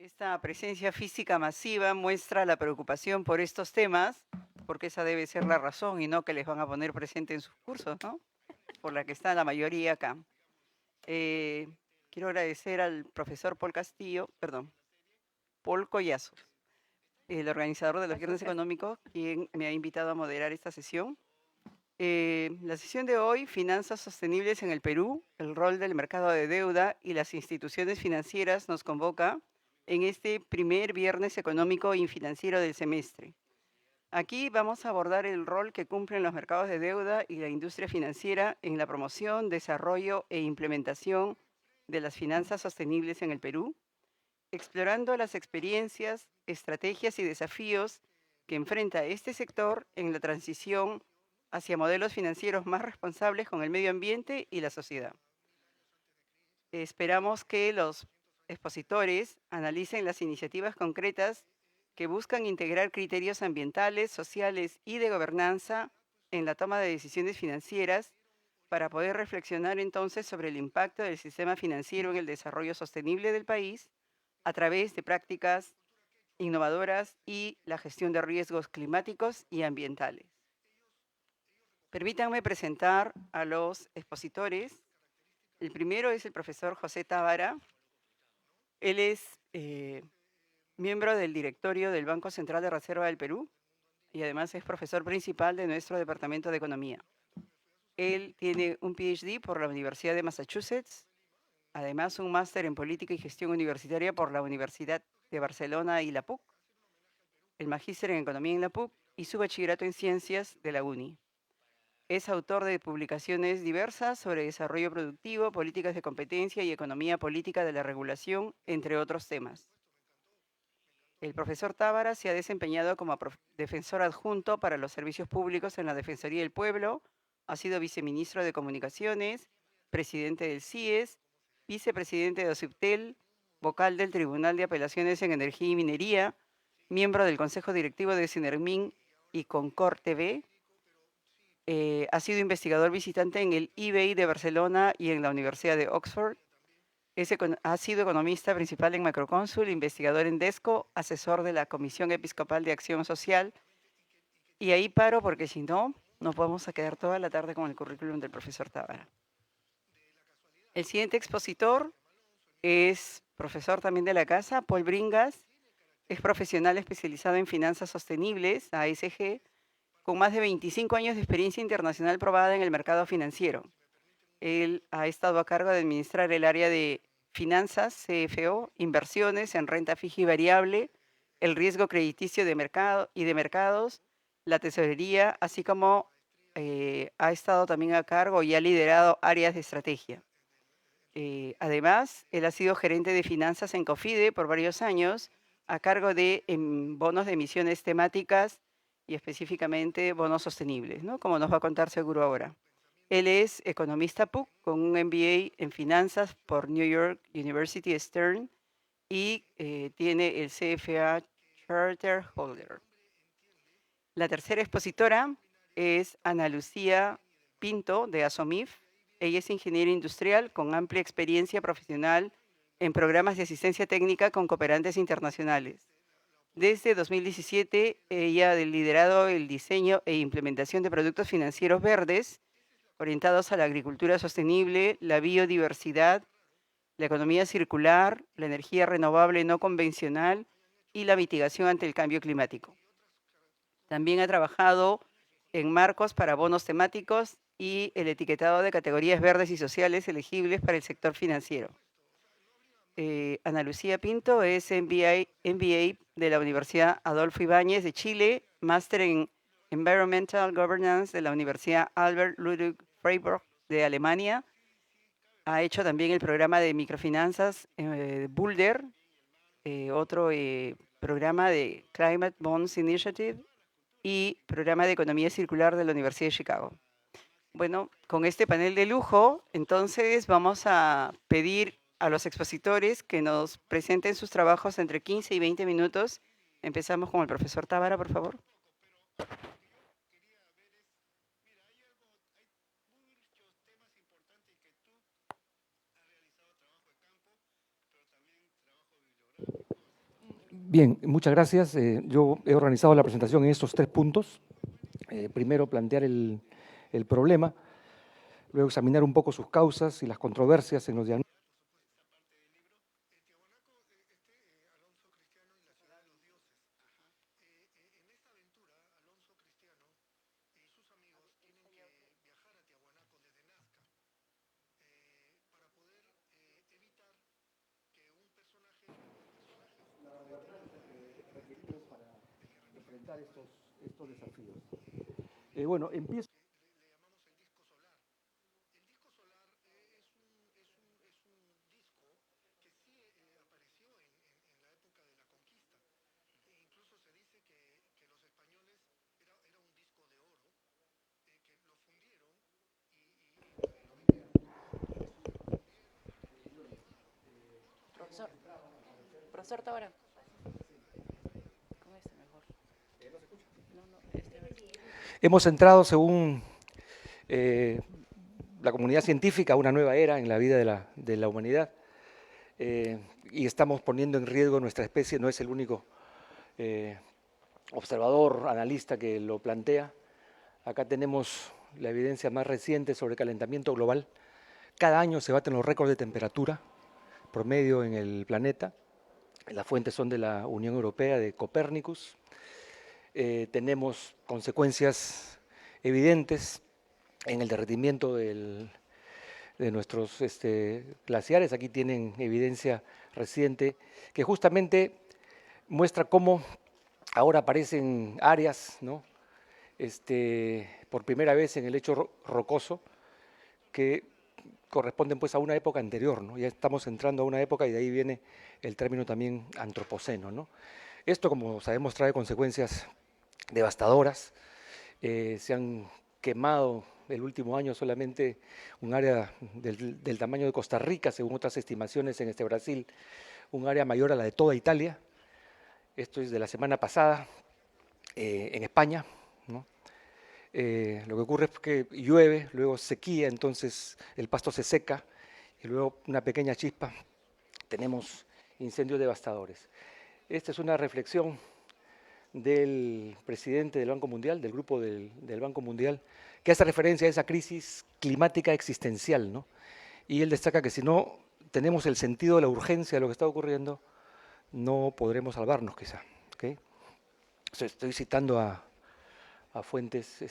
Esta presencia física masiva muestra la preocupación por estos temas, porque esa debe ser la razón y no que les van a poner presente en sus cursos, ¿no? Por la que está la mayoría acá. Eh, Quiero agradecer al profesor Paul Castillo, perdón, Paul Collazos, el organizador de los Viernes Económicos, quien me ha invitado a moderar esta sesión. La sesión de hoy, Finanzas Sostenibles en el Perú, el rol del mercado de deuda y las instituciones financieras, nos convoca en este primer viernes económico y financiero del semestre. Aquí vamos a abordar el rol que cumplen los mercados de deuda y la industria financiera en la promoción, desarrollo e implementación de las finanzas sostenibles en el Perú, explorando las experiencias, estrategias y desafíos que enfrenta este sector en la transición hacia modelos financieros más responsables con el medio ambiente y la sociedad. Esperamos que los expositores analicen las iniciativas concretas que buscan integrar criterios ambientales, sociales y de gobernanza en la toma de decisiones financieras para poder reflexionar entonces sobre el impacto del sistema financiero en el desarrollo sostenible del país a través de prácticas innovadoras y la gestión de riesgos climáticos y ambientales. Permítanme presentar a los expositores. El primero es el profesor José Tábara. Él es miembro del directorio del Banco Central de Reserva del Perú y además es profesor principal de nuestro Departamento de Economía. Él tiene un PhD por la Universidad de Massachusetts, además un máster en Política y Gestión Universitaria por la Universidad de Barcelona y la PUC, el magíster en Economía en la PUC y su bachillerato en Ciencias de la UNI. Es autor de publicaciones diversas sobre desarrollo productivo, políticas de competencia y economía política de la regulación, entre otros temas. El profesor Tábara se ha desempeñado como defensor adjunto para los servicios públicos en la Defensoría del Pueblo, ha sido viceministro de Comunicaciones, presidente del CIES, vicepresidente de OCIPTEL, vocal del Tribunal de Apelaciones en Energía y Minería, miembro del Consejo Directivo de Sinermin y Concor TV. Ha sido investigador visitante en el IBI de Barcelona y en la Universidad de Oxford. Ha sido economista principal en Macrocónsul, investigador en DESCO, asesor de la Comisión Episcopal de Acción Social. Y ahí paro porque si no, nos vamos a quedar toda la tarde con el currículum del profesor Tábara. El siguiente expositor es profesor también de la casa, Paul Bringas. Es profesional especializado en finanzas sostenibles, ASG, con más de 25 años de experiencia internacional probada en el mercado financiero. Él ha estado a cargo de administrar el área de finanzas, CFO, inversiones en renta fija y variable, el riesgo crediticio de mercado y de mercados, la tesorería, así como ha estado también a cargo y ha liderado áreas de estrategia. Además, él ha sido gerente de finanzas en COFIDE por varios años, a cargo de bonos de emisiones temáticas y específicamente bonos sostenibles, ¿no? Como nos va a contar seguro ahora. Él es economista PUC con un MBA en finanzas por New York University Stern y tiene el CFA Charter Holder. La tercera expositora es Ana Lucía Pinto de ASOMIF. Ella es ingeniera industrial con amplia experiencia profesional en programas de asistencia técnica con cooperantes internacionales. Desde 2017, ella ha liderado el diseño e implementación de productos financieros verdes orientados a la agricultura sostenible, la biodiversidad, la economía circular, la energía renovable no convencional y la mitigación ante el cambio climático. También ha trabajado en marcos para bonos temáticos y el etiquetado de categorías verdes y sociales elegibles para el sector financiero. Ana Lucía Pinto es MBA de la Universidad Adolfo Ibáñez de Chile, máster en Environmental Governance de la Universidad Albert Ludwig Freiburg de Alemania. Ha hecho también el programa de microfinanzas Boulder, otro programa de Climate Bonds Initiative y programa de economía circular de la Universidad de Chicago. Bueno, con este panel de lujo, entonces vamos a pedir a los expositores que nos presenten sus trabajos entre 15 y 20 minutos. Empezamos con el profesor Tábara, por favor. Bien, muchas gracias. Yo he organizado la presentación en estos 3 puntos. Primero, plantear el problema, luego examinar un poco sus causas y las controversias en los diagnósticos. Estos desafíos. Bueno, empiezo. Profesor Tábara. ¿Cómo es mejor? Hemos entrado, según la comunidad científica, a una nueva era en la vida de la humanidad y estamos poniendo en riesgo nuestra especie. No es el único observador, analista que lo plantea. Acá tenemos la evidencia más reciente sobre calentamiento global. Cada año se baten los récords de temperatura promedio en el planeta. Las fuentes son de la Unión Europea, de Copérnicus. Tenemos consecuencias evidentes en el derretimiento de nuestros glaciares. Aquí tienen evidencia reciente que justamente muestra cómo ahora aparecen áreas, ¿no? Por primera vez en el lecho rocoso que corresponden pues a una época anterior, ¿no? Ya estamos entrando a una época y de ahí viene el término también antropoceno, ¿no? Esto, como sabemos, trae consecuencias devastadoras. Se han quemado el último año solamente un área del tamaño de Costa Rica, según otras estimaciones en Brasil, un área mayor a la de toda Italia. Esto es de la semana pasada en España, ¿no? Lo que ocurre es que llueve, luego sequía, entonces el pasto se seca y luego una pequeña chispa, tenemos incendios devastadores. Esta es una reflexión del presidente del Banco Mundial, del grupo del Banco Mundial, que hace referencia a esa crisis climática existencial, ¿no? Y él destaca que si no tenemos el sentido de la urgencia de lo que está ocurriendo, no podremos salvarnos quizá. ¿Okay? Estoy citando a fuentes.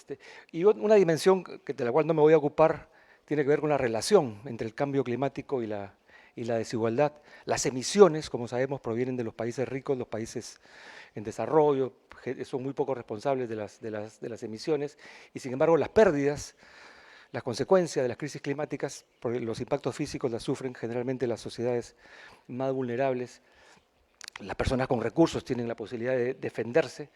Y una dimensión de la cual no me voy a ocupar tiene que ver con la relación entre el cambio climático y la desigualdad. Las emisiones, como sabemos, provienen de los países ricos, los países en desarrollo, son muy poco responsables de las emisiones, y sin embargo las pérdidas, las consecuencias de las crisis climáticas, por los impactos físicos las sufren generalmente las sociedades más vulnerables. Las personas con recursos tienen la posibilidad de defenderse,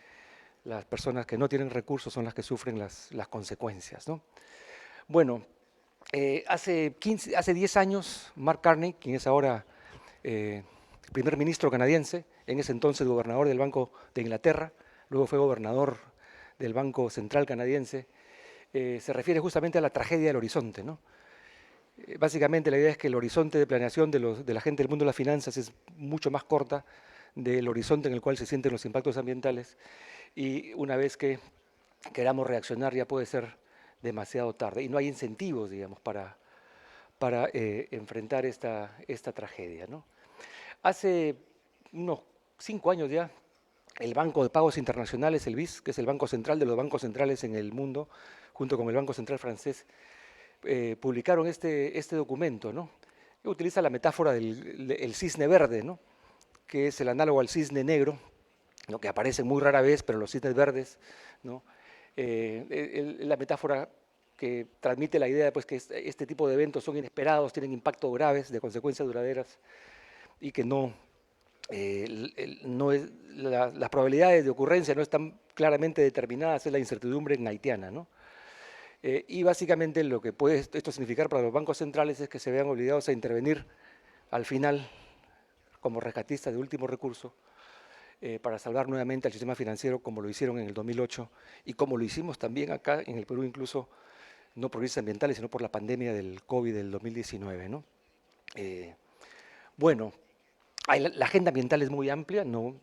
las personas que no tienen recursos son las que sufren las consecuencias, ¿no? Bueno, hace 10 años, Mark Carney, quien es ahora primer ministro canadiense, en ese entonces gobernador del Banco de Inglaterra, luego fue gobernador del Banco Central canadiense, se refiere justamente a la tragedia del horizonte, ¿no? Básicamente la idea es que el horizonte de planeación de la gente del mundo de las finanzas es mucho más corta del horizonte en el cual se sienten los impactos ambientales, y una vez que queramos reaccionar ya puede ser demasiado tarde y no hay incentivos, digamos, para enfrentar esta tragedia, ¿no? Hace unos 5 años ya, el Banco de Pagos Internacionales, el BIS, que es el banco central de los bancos centrales en el mundo, junto con el Banco Central francés, publicaron este documento, ¿no? Que utiliza la metáfora del cisne verde, ¿no? Que es el análogo al cisne negro, ¿no? Que aparece muy rara vez, pero los cisnes verdes, ¿no? La metáfora que transmite la idea pues, que este tipo de eventos son inesperados, tienen impactos graves, de consecuencias duraderas, y que las probabilidades de ocurrencia no están claramente determinadas, es la incertidumbre haitiana, ¿no? Y básicamente lo que puede esto significar para los bancos centrales es que se vean obligados a intervenir al final como rescatistas de último recurso para salvar nuevamente al sistema financiero, como lo hicieron en el 2008 y como lo hicimos también acá en el Perú, incluso no por crisis ambientales, sino por la pandemia del COVID del 2019, ¿no? Bueno, La agenda ambiental es muy amplia, ¿no?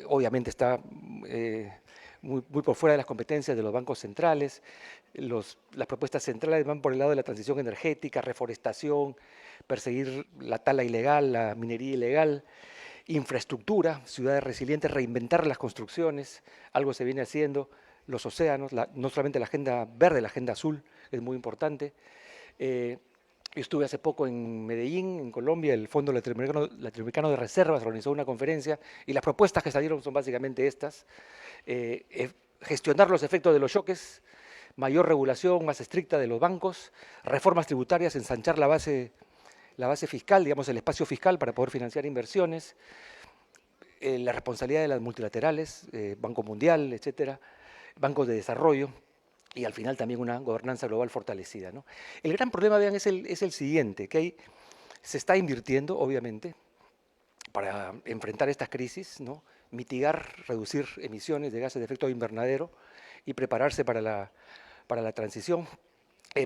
Obviamente está muy por fuera de las competencias de los bancos centrales. Las propuestas centrales van por el lado de la transición energética, reforestación, perseguir la tala ilegal, la minería ilegal, infraestructura, ciudades resilientes, reinventar las construcciones, algo se viene haciendo, los océanos, no solamente la agenda verde, la agenda azul es muy importante. Yo estuve hace poco en Medellín, en Colombia, el Fondo Latinoamericano de Reservas organizó una conferencia y las propuestas que salieron son básicamente estas. Gestionar los efectos de los choques, mayor regulación más estricta de los bancos, reformas tributarias, ensanchar la base fiscal, digamos el espacio fiscal para poder financiar inversiones, la responsabilidad de las multilaterales, Banco Mundial, etcétera, bancos de desarrollo, y al final también una gobernanza global fortalecida, ¿no? El gran problema, vean, es el siguiente, que se está invirtiendo, obviamente, para enfrentar estas crisis, ¿no? Mitigar, reducir emisiones de gases de efecto invernadero y prepararse para la transición,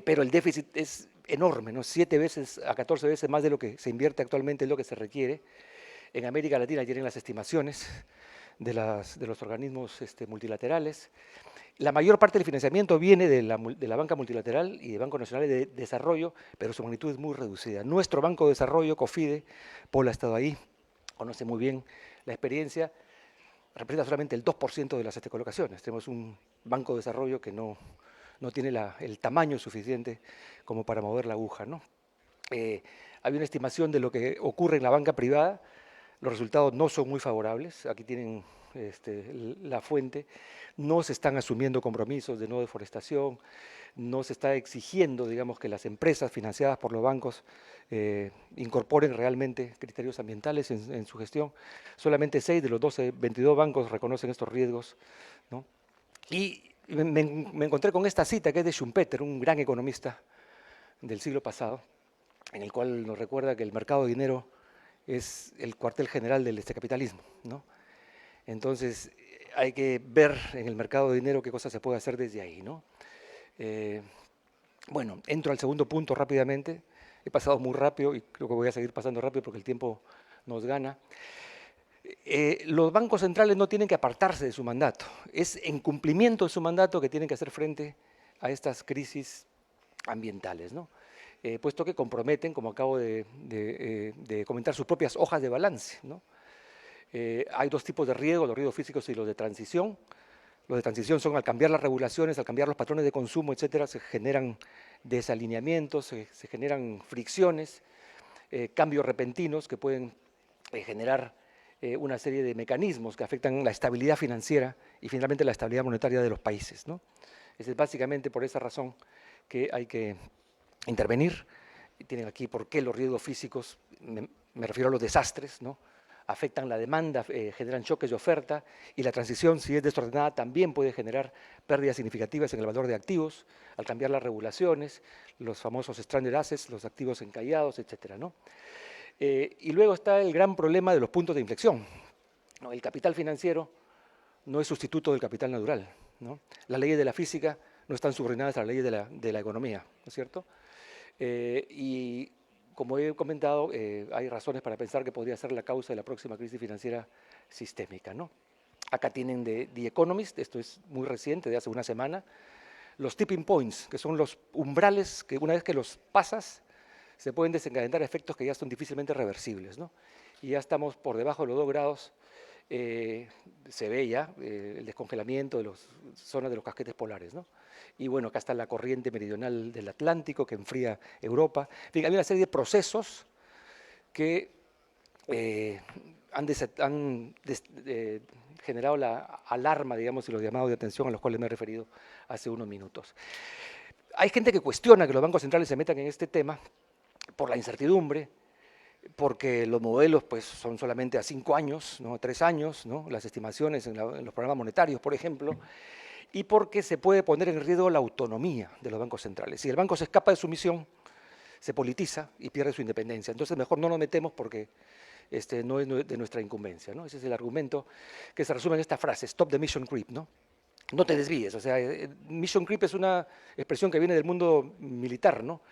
pero el déficit es enorme, ¿no? 7 veces a 14 veces más de lo que se invierte actualmente es lo que se requiere. En América Latina tienen las estimaciones de los organismos multilaterales. La mayor parte del financiamiento viene de la banca multilateral y de bancos nacionales de desarrollo, pero su magnitud es muy reducida. Nuestro Banco de Desarrollo, COFIDE, Paul ha estado ahí, conoce muy bien la experiencia, representa solamente el 2% de las colocaciones. Tenemos un Banco de Desarrollo que no tiene el tamaño suficiente como para mover la aguja, ¿no? Hay una estimación de lo que ocurre en la banca privada, los resultados no son muy favorables, aquí tienen la fuente, no se están asumiendo compromisos de no deforestación, no se está exigiendo, digamos, que las empresas financiadas por los bancos incorporen realmente criterios ambientales en su gestión. Solamente 6 de los 22 bancos reconocen estos riesgos, ¿no? Y me encontré con esta cita que es de Schumpeter, un gran economista del siglo pasado, en el cual nos recuerda que el mercado de dinero es el cuartel general del capitalismo, ¿no? Entonces, hay que ver en el mercado de dinero qué cosas se puede hacer desde ahí, ¿no? Bueno, entro al segundo punto rápidamente. He pasado muy rápido y creo que voy a seguir pasando rápido porque el tiempo nos gana. Los bancos centrales no tienen que apartarse de su mandato. Es en cumplimiento de su mandato que tienen que hacer frente a estas crisis ambientales, ¿no? Puesto que comprometen, como acabo de comentar, sus propias hojas de balance, ¿no? Hay dos tipos de riesgo, los riesgos físicos y los de transición. Los de transición son al cambiar las regulaciones, al cambiar los patrones de consumo, etcétera, se generan desalineamientos, se generan fricciones, cambios repentinos que pueden generar una serie de mecanismos que afectan la estabilidad financiera y finalmente la estabilidad monetaria de los países, ¿no? Es básicamente por esa razón que hay que intervenir. Tienen aquí por qué los riesgos físicos, me refiero a los desastres, ¿no? Afectan la demanda, generan choques de oferta, y la transición, si es desordenada, también puede generar pérdidas significativas en el valor de activos, al cambiar las regulaciones, los famosos stranded assets, los activos encallados, etcétera, ¿no? Y luego está el gran problema de los puntos de inflexión, ¿no? El capital financiero no es sustituto del capital natural, ¿no? Las leyes de la física no están subordinadas a las leyes de la economía, ¿no es cierto? Y como he comentado, hay razones para pensar que podría ser la causa de la próxima crisis financiera sistémica, ¿no? Acá tienen de The Economist, esto es muy reciente, de hace una semana, los tipping points, que son los umbrales que una vez que los pasas, se pueden desencadenar efectos que ya son difícilmente reversibles, ¿no? Y ya estamos por debajo de los 2 grados, se ve ya el descongelamiento de las zonas de los casquetes polares, ¿no? Y bueno, acá está la corriente meridional del Atlántico que enfría Europa. En fin, hay una serie de procesos que han generado la alarma, digamos, y los llamados de atención a los cuales me he referido hace unos minutos. Hay gente que cuestiona que los bancos centrales se metan en este tema por la incertidumbre, porque los modelos pues, son solamente a 5 años, ¿no? 3 años, ¿no? Las estimaciones en los programas monetarios, por ejemplo, y porque se puede poner en riesgo la autonomía de los bancos centrales. Si el banco se escapa de su misión, se politiza y pierde su independencia. Entonces mejor no nos metemos porque no es de nuestra incumbencia, ¿no? Ese es el argumento que se resume en esta frase, stop the mission creep, ¿no? No te desvíes, o sea, mission creep es una expresión que viene del mundo militar, ¿no?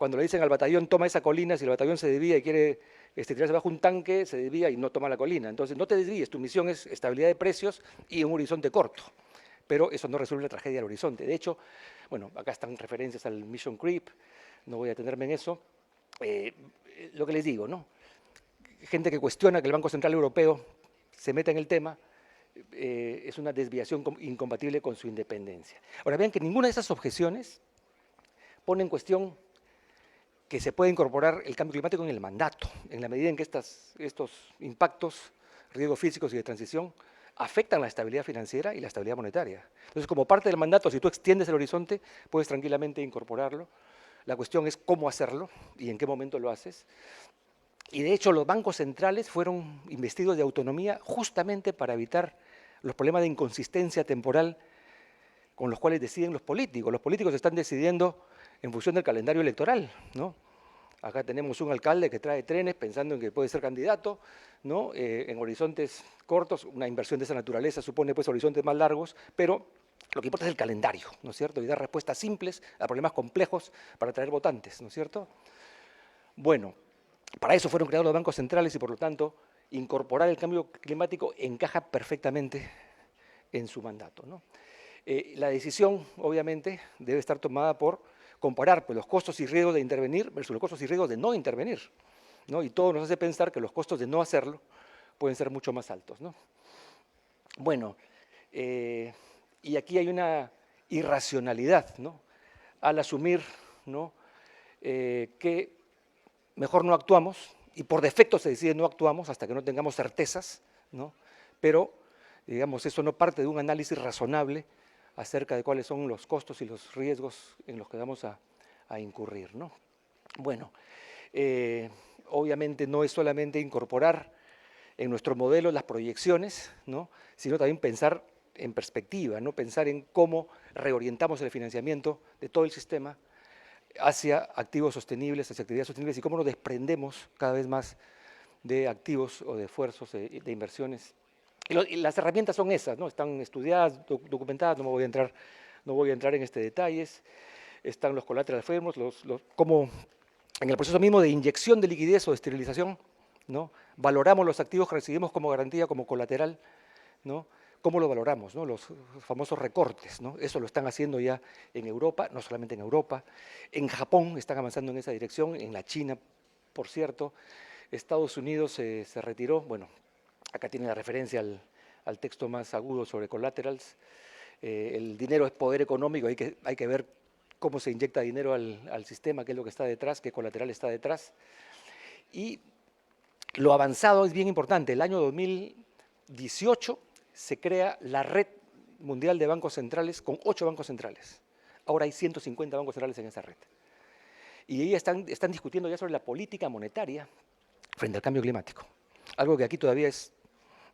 Cuando le dicen al batallón, toma esa colina, si el batallón se desvía y quiere tirarse bajo un tanque, se desvía y no toma la colina. Entonces, no te desvíes, tu misión es estabilidad de precios y un horizonte corto. Pero eso no resuelve la tragedia del horizonte. De hecho, bueno, acá están referencias al Mission Creep, no voy a detenerme en eso. Lo que les digo, ¿no? Gente que cuestiona que el Banco Central Europeo se meta en el tema, es una desviación incompatible con su independencia. Ahora, vean que ninguna de esas objeciones pone en cuestión que se puede incorporar el cambio climático en el mandato, en la medida en que estos impactos, riesgos físicos y de transición, afectan la estabilidad financiera y la estabilidad monetaria. Entonces, como parte del mandato, si tú extiendes el horizonte, puedes tranquilamente incorporarlo. La cuestión es cómo hacerlo y en qué momento lo haces. Y de hecho, los bancos centrales fueron investidos de autonomía justamente para evitar los problemas de inconsistencia temporal con los cuales deciden los políticos. Los políticos están decidiendo en función del calendario electoral, ¿no? Acá tenemos un alcalde que trae trenes pensando en que puede ser candidato, ¿no? En horizontes cortos, una inversión de esa naturaleza supone pues horizontes más largos, pero lo que importa es el calendario, ¿no es cierto? Y dar respuestas simples a problemas complejos para atraer votantes, ¿no es cierto? Bueno, para eso fueron creados los bancos centrales y por lo tanto incorporar el cambio climático encaja perfectamente en su mandato, ¿no? La decisión, obviamente, debe estar tomada por comparar pues, los costos y riesgos de intervenir versus los costos y riesgos de no intervenir, ¿no? Y todo nos hace pensar que los costos de no hacerlo pueden ser mucho más altos, ¿no? Bueno, y aquí hay una irracionalidad, ¿no? Al asumir, ¿no? Que mejor no actuamos, y por defecto se decide no actuamos hasta que no tengamos certezas, ¿no? Pero, digamos, eso no parte de un análisis razonable acerca de cuáles son los costos y los riesgos en los que vamos a incurrir, ¿no? Bueno, obviamente no es solamente incorporar en nuestro modelo las proyecciones, ¿no? Sino también pensar en perspectiva, ¿no? Pensar en cómo reorientamos el financiamiento de todo el sistema hacia activos sostenibles, hacia actividades sostenibles y cómo nos desprendemos cada vez más de activos o de esfuerzos de inversiones. Y las herramientas son esas, ¿no? Están estudiadas, documentadas, no voy a entrar en detalles. Están los collateral frameworks, como en el proceso mismo de inyección de liquidez o de esterilización, ¿no? Valoramos los activos que recibimos como garantía, como colateral, ¿no? ¿Cómo lo valoramos, ¿no? Los famosos recortes, ¿no? Eso lo están haciendo ya en Europa, no solamente en Europa. En Japón están avanzando en esa dirección, en la China, por cierto. Estados Unidos se retiró, bueno, acá tiene la referencia al texto más agudo sobre collaterals. El dinero es poder económico, hay que ver cómo se inyecta dinero al sistema, qué es lo que está detrás, qué colateral está detrás. Y lo avanzado es bien importante. El año 2018 se crea la red mundial de bancos centrales con 8 bancos centrales. Ahora hay 150 bancos centrales en esa red. Y ahí están discutiendo ya sobre la política monetaria frente al cambio climático. Algo que aquí todavía es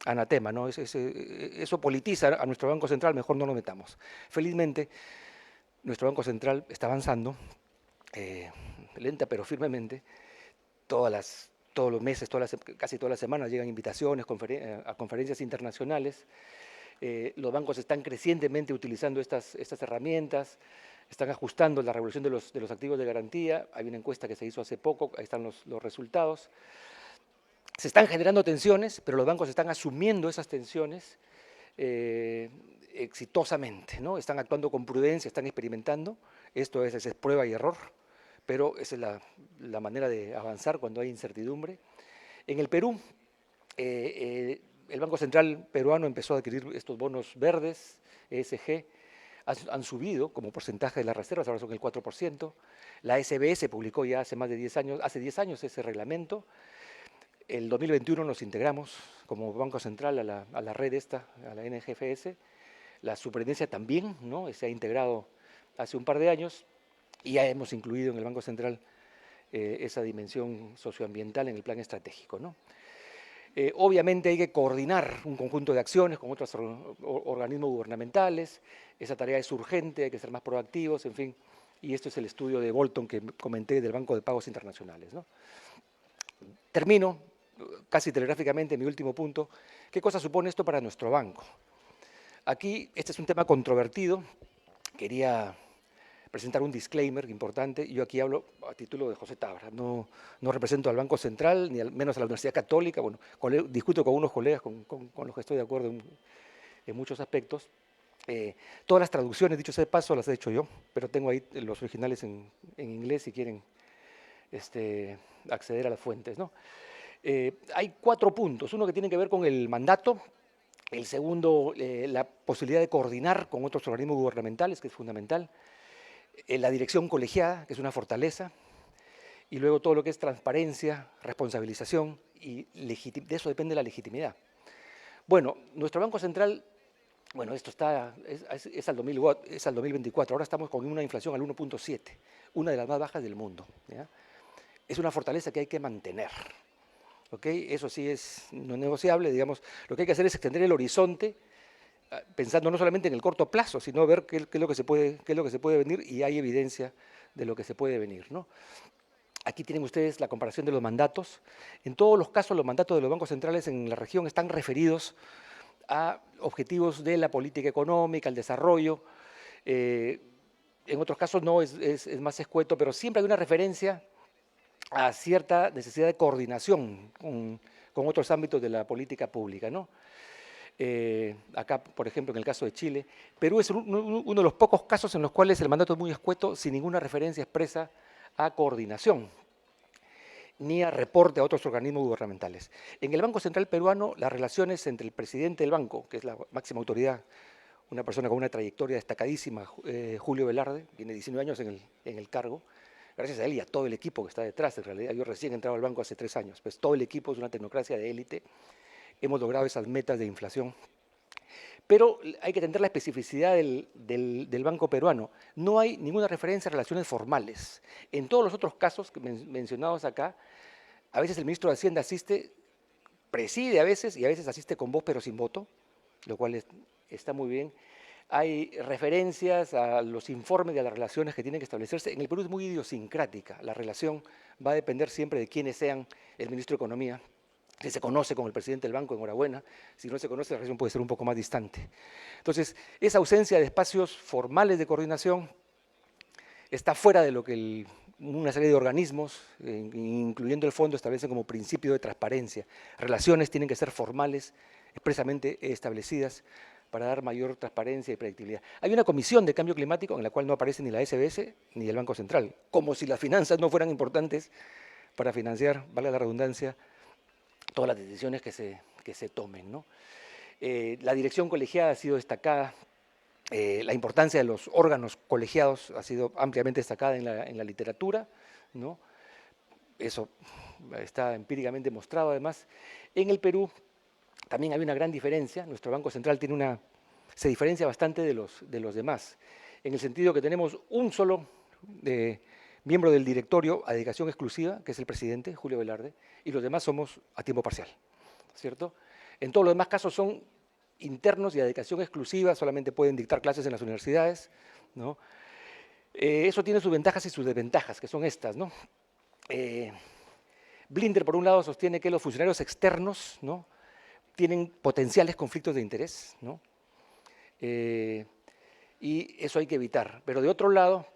anatema, ¿no? Eso politiza a nuestro Banco Central, mejor no lo metamos. Felizmente, nuestro Banco Central está avanzando, lenta pero firmemente. Todos los meses, casi todas las semanas llegan invitaciones a conferencias internacionales. Los bancos están crecientemente utilizando estas herramientas, están ajustando la regulación de los activos de garantía. Hay una encuesta que se hizo hace poco, ahí están los resultados. Se están generando tensiones, pero los bancos están asumiendo esas tensiones exitosamente, ¿no? Están actuando con prudencia, están experimentando. Esto es prueba y error, pero esa es la manera de avanzar cuando hay incertidumbre. En el Perú, el Banco Central peruano empezó a adquirir estos bonos verdes, ESG, han subido como porcentaje de las reservas, ahora son el 4%. La SBS publicó ya hace 10 años ese reglamento. El 2021 nos integramos como Banco Central a la red a la NGFS. La superintendencia también, ¿no? Se ha integrado hace un par de años y ya hemos incluido en el Banco Central esa dimensión socioambiental en el plan estratégico, ¿no? Obviamente hay que coordinar un conjunto de acciones con otros organismos gubernamentales. Esa tarea es urgente, hay que ser más proactivos, en fin. Y esto es el estudio de Bolton que comenté del Banco de Pagos Internacionales, ¿no? Termino casi telegráficamente mi último punto. ¿Qué cosa supone esto para nuestro banco? Aquí, este es un tema controvertido. Quería presentar un disclaimer importante. Yo aquí hablo a título de José Tábara, no represento al Banco Central, ni al menos a la Universidad Católica. Bueno, discuto con unos colegas con los que estoy de acuerdo en muchos aspectos. Todas las traducciones, dicho sea de paso, las he hecho yo, pero tengo ahí los originales en inglés si quieren acceder a las fuentes, ¿no? Hay 4 puntos, uno que tiene que ver con el mandato, el segundo, la posibilidad de coordinar con otros organismos gubernamentales, que es fundamental, la dirección colegiada, que es una fortaleza, y luego todo lo que es transparencia, responsabilización, y de eso depende la legitimidad. Bueno, nuestro Banco Central, bueno, esto es al 2024, ahora estamos con una inflación al 1.7, una de las más bajas del mundo, ¿ya? Es una fortaleza que hay que mantener, ¿ok? Eso sí es no negociable, digamos, lo que hay que hacer es extender el horizonte, pensando no solamente en el corto plazo, sino ver qué es lo que se puede venir, y hay evidencia de lo que se puede venir, ¿no? Aquí tienen ustedes la comparación de los mandatos. En todos los casos, los mandatos de los bancos centrales en la región están referidos a objetivos de la política económica, el desarrollo. En otros casos no, es más escueto, pero siempre hay una referencia a cierta necesidad de coordinación con otros ámbitos de la política pública, ¿no? Acá, por ejemplo, en el caso de Chile, Perú es uno de los pocos casos en los cuales el mandato es muy escueto, sin ninguna referencia expresa a coordinación, ni a reporte a otros organismos gubernamentales. En el Banco Central peruano, las relaciones entre el presidente del banco, que es la máxima autoridad, una persona con una trayectoria destacadísima, Julio Velarde, tiene 19 años en el cargo, gracias a él y a todo el equipo que está detrás. En realidad, yo recién he entrado al banco hace 3 años, pues todo el equipo es una tecnocracia de élite. Hemos logrado esas metas de inflación. Pero hay que entender la especificidad del banco peruano. No hay ninguna referencia a relaciones formales. En todos los otros casos mencionados acá, a veces el ministro de Hacienda preside a veces, y a veces asiste con voz pero sin voto, lo cual está muy bien. Hay referencias a los informes de las relaciones que tienen que establecerse. En el Perú es muy idiosincrática. La relación va a depender siempre de quiénes sean el ministro de Economía. Si se conoce con el presidente del banco, enhorabuena. Si no se conoce, la relación puede ser un poco más distante. Entonces, esa ausencia de espacios formales de coordinación está fuera de lo que una serie de organismos, incluyendo el fondo, establecen como principio de transparencia. Relaciones tienen que ser formales, expresamente establecidas, para dar mayor transparencia y predictibilidad. Hay una comisión de cambio climático en la cual no aparece ni la SBS ni el Banco Central, como si las finanzas no fueran importantes para financiar, valga la redundancia, todas las decisiones que se tomen, ¿no? La dirección colegiada ha sido destacada, la importancia de los órganos colegiados ha sido ampliamente destacada en la literatura, ¿no? Eso está empíricamente mostrado además. En el Perú también hay una gran diferencia. Nuestro Banco Central se diferencia bastante de los demás, en el sentido que tenemos un solo miembro del directorio a dedicación exclusiva, que es el presidente, Julio Velarde, y los demás somos a tiempo parcial, ¿cierto? En todos los demás casos son internos y a dedicación exclusiva, solamente pueden dictar clases en las universidades, ¿no? Eso tiene sus ventajas y sus desventajas, que son estas, ¿no? Blinder, por un lado, sostiene que los funcionarios externos, ¿no?, tienen potenciales conflictos de interés, ¿no? Y eso hay que evitar. Pero de otro lado,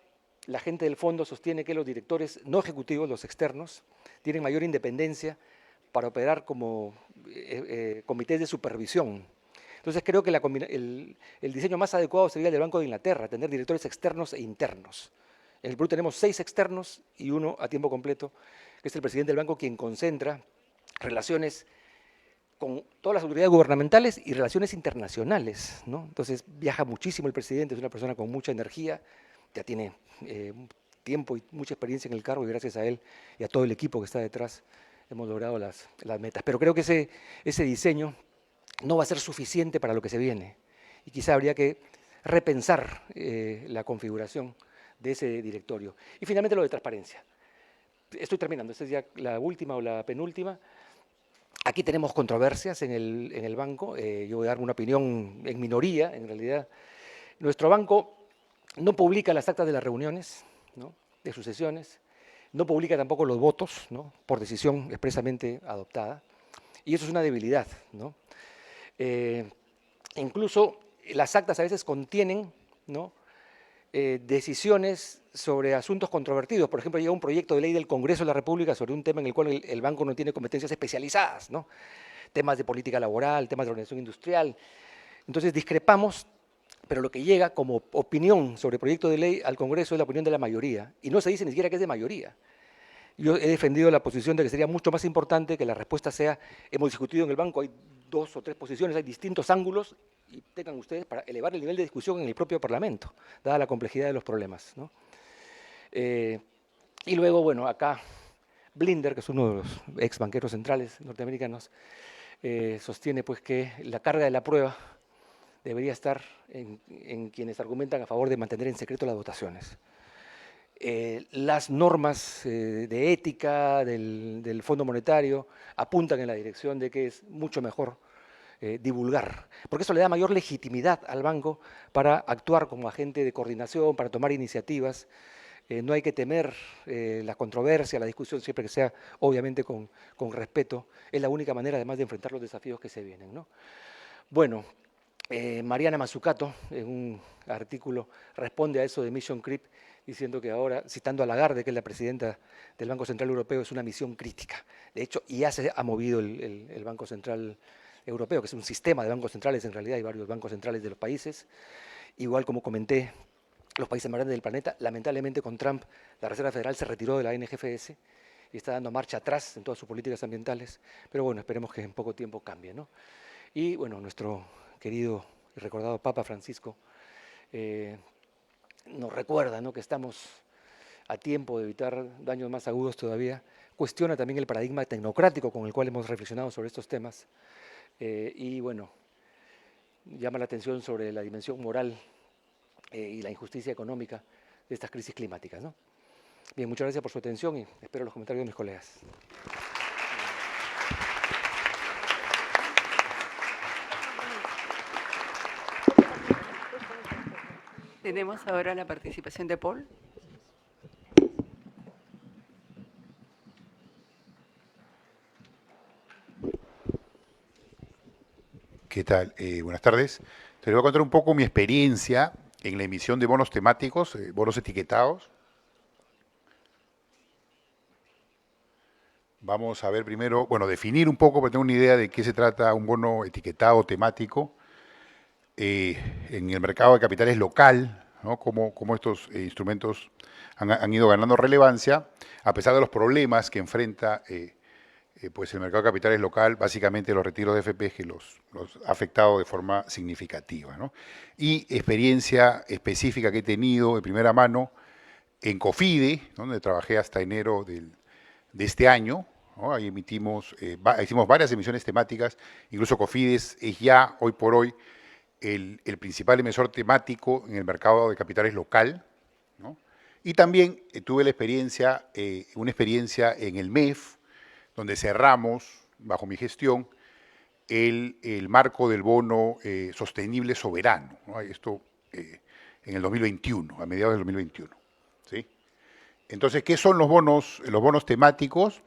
la gente del fondo sostiene que los directores no ejecutivos, los externos, tienen mayor independencia para operar como comités de supervisión. Entonces creo que el diseño más adecuado sería el del Banco de Inglaterra, tener directores externos e internos. En el Perú tenemos 6 externos y 1 a tiempo completo, que es el presidente del banco, quien concentra relaciones con todas las autoridades gubernamentales y relaciones internacionales, ¿no? Entonces viaja muchísimo el presidente, es una persona con mucha energía, ya tiene tiempo y mucha experiencia en el cargo, y gracias a él y a todo el equipo que está detrás hemos logrado las metas. Pero creo que ese diseño no va a ser suficiente para lo que se viene, y quizá habría que repensar la configuración de ese directorio. Y finalmente lo de transparencia. Estoy terminando, esta es ya la última o la penúltima. Aquí tenemos controversias en el banco. Yo voy a dar una opinión en minoría, en realidad. Nuestro banco no publica las actas de las reuniones, ¿no?, de sus sesiones, no publica tampoco los votos, ¿no?, por decisión expresamente adoptada, y eso es una debilidad, ¿no? Incluso las actas a veces contienen, ¿no?, decisiones sobre asuntos controvertidos. Por ejemplo, llega un proyecto de ley del Congreso de la República sobre un tema en el cual el banco no tiene competencias especializadas, ¿no? Temas de política laboral, temas de organización industrial. Entonces discrepamos, pero lo que llega como opinión sobre proyecto de ley al Congreso es la opinión de la mayoría, y no se dice ni siquiera que es de mayoría. Yo he defendido la posición de que sería mucho más importante que la respuesta sea, hemos discutido en el banco, hay 2 o 3 posiciones, hay distintos ángulos, y tengan ustedes para elevar el nivel de discusión en el propio Parlamento, dada la complejidad de los problemas, ¿no? Y luego, bueno, acá Blinder, que es uno de los ex banqueros centrales norteamericanos, sostiene pues que la carga de la prueba debería estar en quienes argumentan a favor de mantener en secreto las votaciones. Las normas de ética del Fondo Monetario apuntan en la dirección de que es mucho mejor divulgar, porque eso le da mayor legitimidad al banco para actuar como agente de coordinación, para tomar iniciativas. No hay que temer la controversia, la discusión, siempre que sea obviamente con respeto. Es la única manera además de enfrentar los desafíos que se vienen, ¿no? Bueno, Mariana Mazzucato, en un artículo, responde a eso de Mission Creep, diciendo que ahora, citando a Lagarde, que es la presidenta del Banco Central Europeo, es una misión crítica. De hecho, ya se ha movido el Banco Central Europeo, que es un sistema de bancos centrales, en realidad hay varios bancos centrales de los países. Igual, como comenté, los países más grandes del planeta, lamentablemente con Trump, la Reserva Federal se retiró de la NGFS y está dando marcha atrás en todas sus políticas ambientales, pero bueno, esperemos que en poco tiempo cambie, ¿no? Y bueno, nuestro querido y recordado Papa Francisco nos recuerda, ¿no?, que estamos a tiempo de evitar daños más agudos todavía. Cuestiona también el paradigma tecnocrático con el cual hemos reflexionado sobre estos temas. Y bueno, llama la atención sobre la dimensión moral y la injusticia económica de estas crisis climáticas, ¿no? Bien, muchas gracias por su atención y espero los comentarios de mis colegas. Tenemos ahora la participación de Paul. ¿Qué tal? Buenas tardes. Te voy a contar un poco mi experiencia en la emisión de bonos temáticos, bonos etiquetados. Vamos a ver primero, bueno, definir un poco para tener una idea de qué se trata un bono etiquetado temático en el mercado de capitales local, ¿no? Cómo estos instrumentos han ido ganando relevancia, a pesar de los problemas que enfrenta pues el mercado de capitales local, básicamente los retiros de FP que los ha afectado de forma significativa, ¿no? Y experiencia específica que he tenido de primera mano en COFIDE, ¿no?, donde trabajé hasta enero de este año, ¿no? Ahí hicimos varias emisiones temáticas, incluso COFIDES es ya hoy por hoy el principal emisor temático en el mercado de capitales local, ¿no? Y también tuve la experiencia, una experiencia en el MEF, donde cerramos, bajo mi gestión, el marco del bono sostenible soberano, ¿no? Esto en el 2021, a mediados del 2021. ¿Sí? Entonces, ¿qué son los bonos temáticos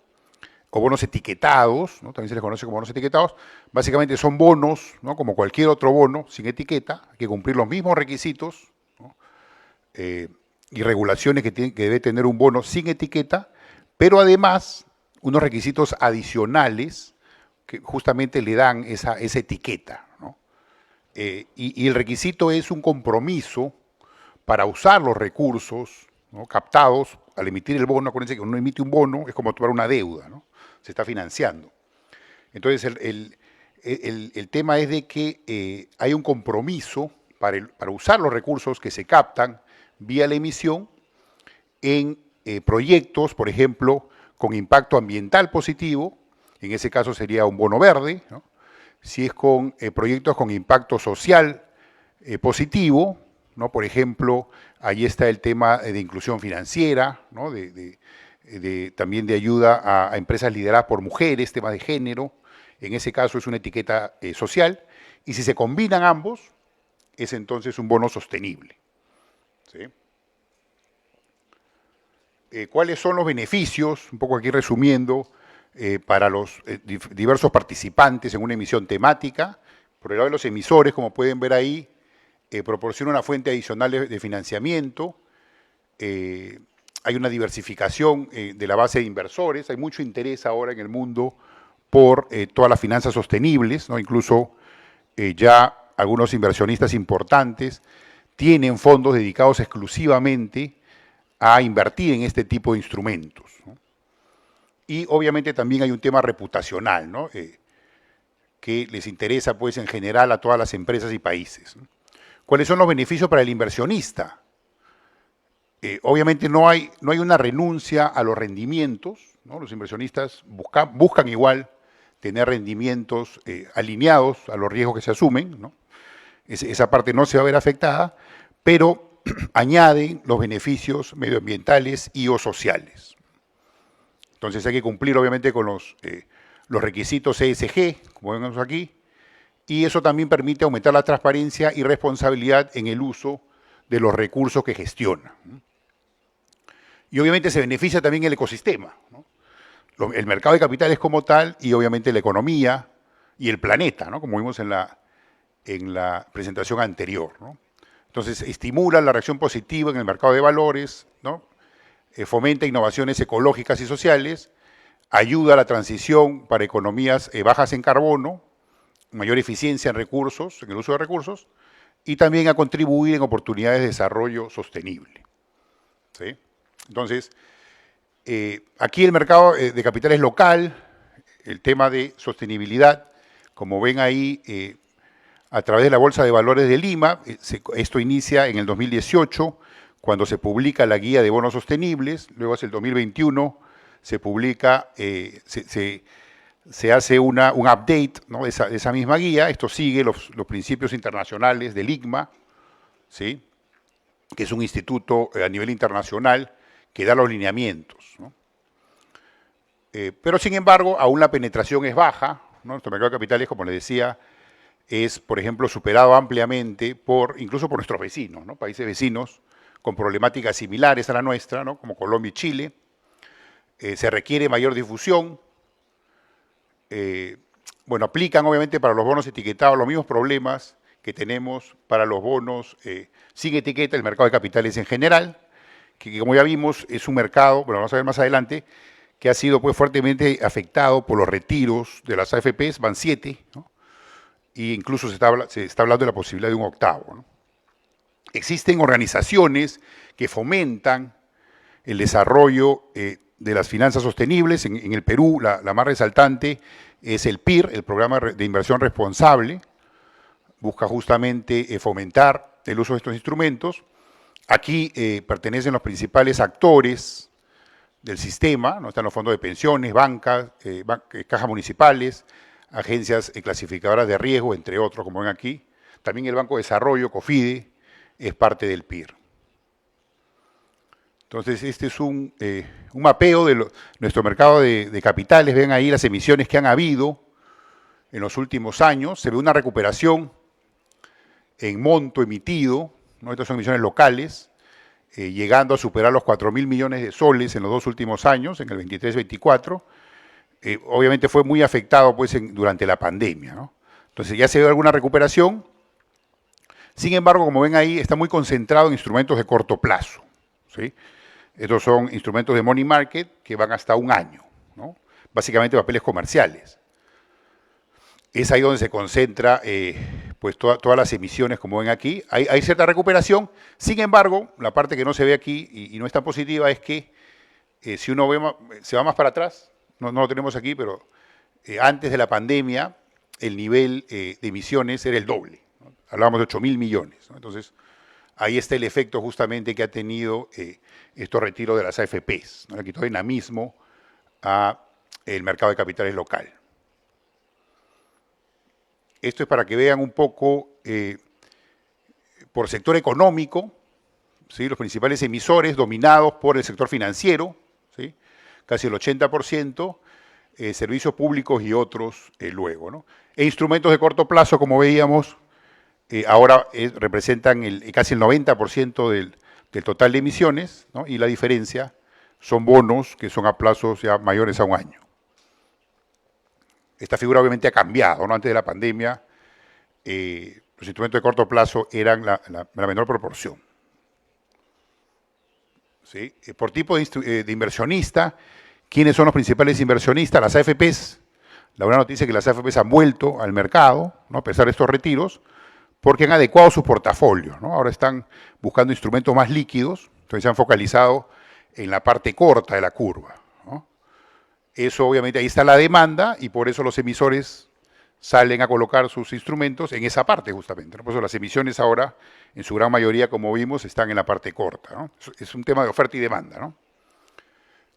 o bonos etiquetados, ¿no? También se les conoce como bonos etiquetados. Básicamente son bonos, ¿no?, como cualquier otro bono, sin etiqueta, hay que cumplir los mismos requisitos, ¿no?, y regulaciones que debe tener un bono sin etiqueta, pero además unos requisitos adicionales que justamente le dan esa etiqueta, ¿no? Y el requisito es un compromiso para usar los recursos, ¿no?, captados al emitir el bono. Acuérdense que cuando uno emite un bono es como tomar una deuda, ¿no? Se está financiando. Entonces el tema es de que hay un compromiso para usar los recursos que se captan vía la emisión en proyectos, por ejemplo, con impacto ambiental positivo, en ese caso sería un bono verde, ¿no? Si es con proyectos con impacto social positivo, ¿no? Por ejemplo, ahí está el tema de inclusión financiera, ¿no?, también de ayuda a empresas lideradas por mujeres, temas de género, en ese caso es una etiqueta social, y si se combinan ambos, es entonces un bono sostenible. ¿Sí? ¿Cuáles son los beneficios? Un poco aquí resumiendo, para los diversos participantes en una emisión temática. Por el lado de los emisores, como pueden ver ahí, proporciona una fuente adicional de financiamiento, hay una diversificación de la base de inversores, hay mucho interés ahora en el mundo por todas las finanzas sostenibles, ¿no? Incluso ya algunos inversionistas importantes tienen fondos dedicados exclusivamente a invertir en este tipo de instrumentos, ¿no? Y obviamente también hay un tema reputacional, ¿no? Que les interesa pues en general a todas las empresas y países, ¿no? ¿Cuáles son los beneficios para el inversionista? Obviamente no hay una renuncia a los rendimientos, ¿no? Los inversionistas buscan igual tener rendimientos alineados a los riesgos que se asumen, ¿no? Esa parte no se va a ver afectada, pero añaden los beneficios medioambientales y o sociales. Entonces hay que cumplir obviamente con los requisitos ESG, como vemos aquí, y eso también permite aumentar la transparencia y responsabilidad en el uso de los recursos que gestiona. Y obviamente se beneficia también el ecosistema, ¿no? El mercado de capitales como tal y obviamente la economía y el planeta, ¿no? Como vimos en la presentación anterior, ¿no? Entonces estimula la reacción positiva en el mercado de valores, ¿no? Fomenta innovaciones ecológicas y sociales, ayuda a la transición para economías bajas en carbono, mayor eficiencia en recursos, en el uso de recursos, y también a contribuir en oportunidades de desarrollo sostenible, ¿sí? Entonces, aquí el mercado de capitales local, el tema de sostenibilidad, como ven ahí, a través de la Bolsa de Valores de Lima, esto inicia en el 2018, cuando se publica la guía de bonos sostenibles, luego hacia el 2021 se publica, se hace un update, ¿no? de esa misma guía. Esto sigue los principios internacionales del ICMA, ¿sí? Que es un instituto a nivel internacional que da los lineamientos, ¿no? Pero sin embargo, aún la penetración es baja, ¿no? Nuestro mercado de capitales, como les decía, es, por ejemplo, superado ampliamente incluso por nuestros vecinos, ¿no? Países vecinos con problemáticas similares a la nuestra, ¿no? Como Colombia y Chile. Se requiere mayor difusión. Bueno, aplican obviamente para los bonos etiquetados los mismos problemas que tenemos para los bonos sin etiqueta, el mercado de capitales en general, que como ya vimos es un mercado, bueno, vamos a ver más adelante, que ha sido pues fuertemente afectado por los retiros de las AFPs, van 7, ¿no? E incluso se está hablando de la posibilidad de un octavo, ¿no? Existen organizaciones que fomentan el desarrollo de las finanzas sostenibles. En el Perú, la más resaltante es el PIR, el Programa de Inversión Responsable. Busca justamente fomentar el uso de estos instrumentos. Aquí pertenecen los principales actores del sistema, ¿no? Están los fondos de pensiones, bancas, cajas municipales, agencias clasificadoras de riesgo, entre otros, como ven aquí. También el Banco de Desarrollo, COFIDE, es parte del PIR. Entonces, este es un mapeo de nuestro mercado de capitales. Ven ahí las emisiones que han habido en los últimos años. Se ve una recuperación en monto emitido, ¿no? Estas son emisiones locales, llegando a superar los 4.000 millones de soles en los 2 últimos años, en el 23-24. Obviamente fue muy afectado pues, durante la pandemia, ¿no? Entonces ya se ve alguna recuperación. Sin embargo, como ven ahí, está muy concentrado en instrumentos de corto plazo, ¿sí? Estos son instrumentos de money market que van hasta un año, ¿no? Básicamente papeles comerciales. Es ahí donde se concentra pues todas las emisiones, como ven aquí. Hay cierta recuperación. Sin embargo, la parte que no se ve aquí y no es tan positiva es que si uno se va más para atrás, no lo tenemos aquí, pero antes de la pandemia el nivel de emisiones era el doble, ¿no? Hablábamos de 8.000 millones, ¿no? Entonces, ahí está el efecto justamente que ha tenido estos retiros de las AFPs, ¿no? Le quitó dinamismo al mercado de capitales local. Esto es para que vean un poco por sector económico, ¿sí? Los principales emisores dominados por el sector financiero, ¿sí? Casi el 80%, servicios públicos y otros luego, ¿no? E instrumentos de corto plazo, como veíamos, ahora representan casi el 90% del total de emisiones, ¿no? Y la diferencia son bonos que son a plazos ya mayores a un año. Esta figura obviamente ha cambiado, ¿no? Antes de la pandemia los instrumentos de corto plazo eran la menor proporción. ¿Sí? Por tipo de inversionista, ¿quiénes son los principales inversionistas? Las AFPs. La buena noticia es que las AFPs han vuelto al mercado, ¿no? A pesar de estos retiros, porque han adecuado sus portafolios, ¿no? Ahora están buscando instrumentos más líquidos, entonces se han focalizado en la parte corta de la curva, ¿no? Eso obviamente ahí está la demanda y por eso los emisores salen a colocar sus instrumentos en esa parte justamente, ¿no? Por eso las emisiones ahora, en su gran mayoría, como vimos, están en la parte corta, ¿no? Es un tema de oferta y demanda, ¿no?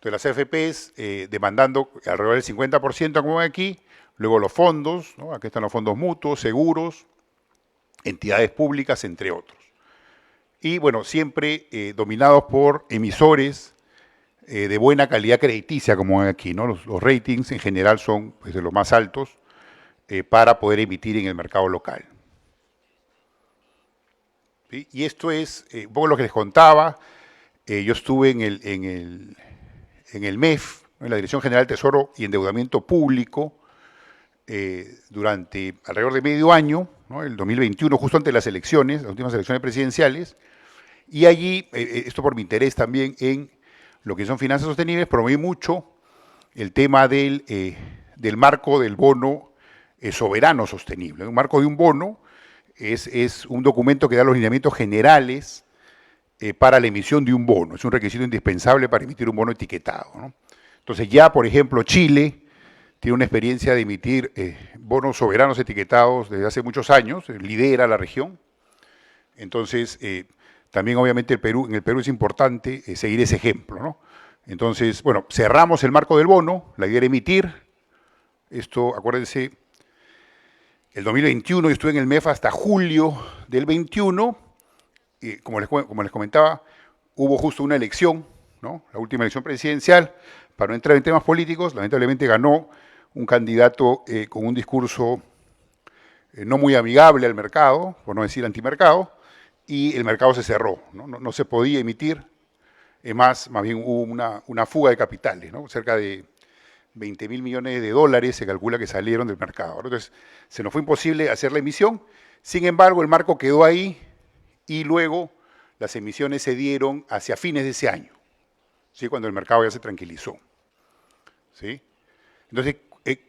Entonces las AFPs demandando alrededor del 50%, como ven aquí, luego los fondos, ¿no? Aquí están los fondos mutuos, seguros, entidades públicas, entre otros. Y bueno, siempre dominados por emisores de buena calidad crediticia, como ven aquí, ¿no? Los ratings en general son pues, de los más altos para poder emitir en el mercado local. ¿Sí? Y esto es un poco lo que les contaba. Yo estuve en el MEF, ¿no? En la Dirección General del Tesoro y Endeudamiento Público, durante alrededor de medio año, ¿no? El 2021, justo antes de las elecciones, las últimas elecciones presidenciales, y allí, esto por mi interés también en lo que son finanzas sostenibles, promoví mucho el tema del marco del bono soberano sostenible. Un marco de un bono es un documento que da los lineamientos generales para la emisión de un bono. Es un requisito indispensable para emitir un bono etiquetado, ¿no? Entonces ya, por ejemplo, Chile tiene una experiencia de emitir bonos soberanos etiquetados desde hace muchos años, lidera la región. Entonces, también obviamente en el Perú es importante seguir ese ejemplo, ¿no? Entonces, bueno, cerramos el marco del bono, la idea era emitir. Esto, acuérdense, el 2021 yo estuve en el MEF hasta julio del 21. Como les comentaba, hubo justo una elección, ¿no? La última elección presidencial. Para no entrar en temas políticos, lamentablemente ganó un candidato con un discurso no muy amigable al mercado, por no decir antimercado, y el mercado se cerró, ¿no? No se podía emitir, más bien hubo una fuga de capitales, ¿no? Cerca de 20.000 millones de dólares se calcula que salieron del mercado. Entonces, se nos fue imposible hacer la emisión, sin embargo, el marco quedó ahí y luego las emisiones se dieron hacia fines de ese año, ¿sí? Cuando el mercado ya se tranquilizó, ¿sí? Entonces,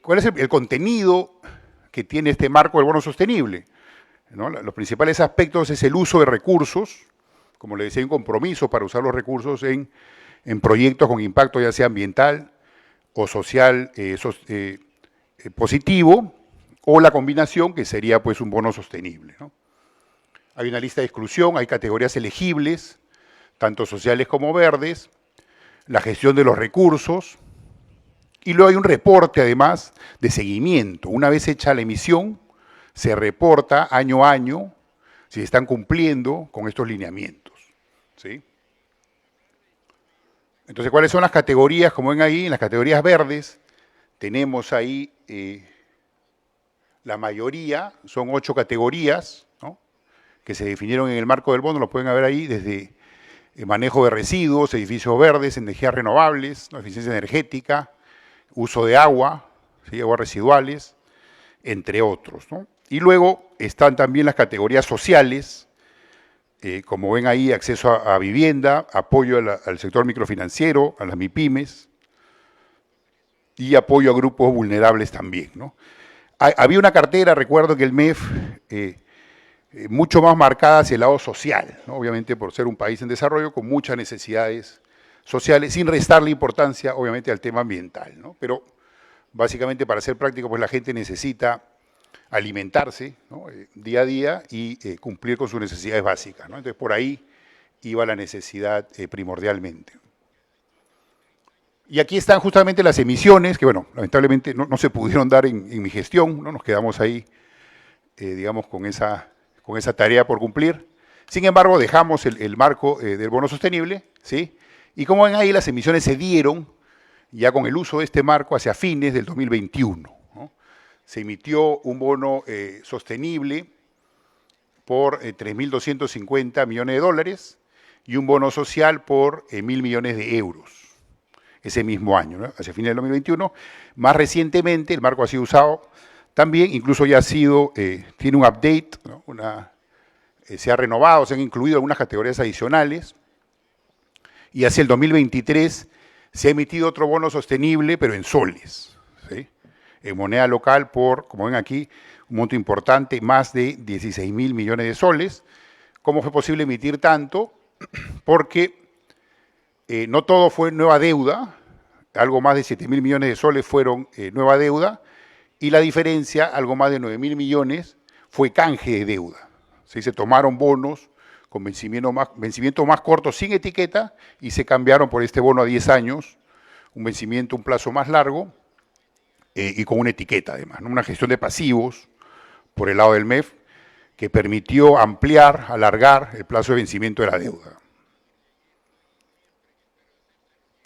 ¿cuál es el contenido que tiene este marco del bono sostenible? ¿No? Los principales aspectos es el uso de recursos, como les decía, un compromiso para usar los recursos en proyectos con impacto ya sea ambiental o social positivo, o la combinación que sería pues un bono sostenible, ¿no? Hay una lista de exclusión, hay categorías elegibles, tanto sociales como verdes, la gestión de los recursos, y luego hay un reporte además de seguimiento. Una vez hecha la emisión, se reporta año a año si están cumpliendo con estos lineamientos, ¿sí? Entonces, ¿cuáles son las categorías? Como ven ahí, en las categorías verdes, tenemos ahí la mayoría, son 8 categorías, ¿no? Que se definieron en el marco del bono, lo pueden ver ahí, desde manejo de residuos, edificios verdes, energías renovables, ¿no? Eficiencia energética, uso de agua, ¿sí? Aguas residuales, entre otros, ¿no? Y luego están también las categorías sociales, como ven ahí, acceso a vivienda, apoyo al sector microfinanciero, a las MIPYMES, y apoyo a grupos vulnerables también, ¿no? Había una cartera, recuerdo que el MEF, mucho más marcada hacia el lado social, ¿no? Obviamente por ser un país en desarrollo con muchas necesidades sociales, sin restarle importancia, obviamente, al tema ambiental, ¿no? Pero básicamente, para ser práctico, pues la gente necesita alimentarse, ¿no? Día a día y cumplir con sus necesidades básicas, ¿no? Entonces, por ahí iba la necesidad primordialmente. Y aquí están justamente las emisiones, que bueno, lamentablemente no se pudieron dar en mi gestión, ¿no? Nos quedamos ahí, digamos, con esa tarea por cumplir. Sin embargo, dejamos el marco del bono sostenible, ¿sí? Y como ven ahí, las emisiones se dieron ya con el uso de este marco hacia fines del 2021, ¿no? Se emitió un bono sostenible por 3.250 millones de dólares y un bono social por 1.000 millones de euros ese mismo año, ¿no? Hacia fines del 2021. Más recientemente, el marco ha sido usado también, incluso ya ha sido, tiene un update, ¿no? Se ha renovado, se han incluido algunas categorías adicionales, y hacia el 2023 se ha emitido otro bono sostenible, pero en soles, ¿sí? En moneda local por, como ven aquí, un monto importante, más de 16.000 millones de soles. ¿Cómo fue posible emitir tanto? Porque no todo fue nueva deuda, algo más de 7.000 millones de soles fueron nueva deuda, y la diferencia, algo más de 9.000 millones, fue canje de deuda. ¿Sí? Se tomaron bonos con vencimiento más corto sin etiqueta y se cambiaron por este bono a 10 años, un vencimiento, un plazo más largo y con una etiqueta además, ¿no? Una gestión de pasivos por el lado del MEF que permitió ampliar, alargar el plazo de vencimiento de la deuda.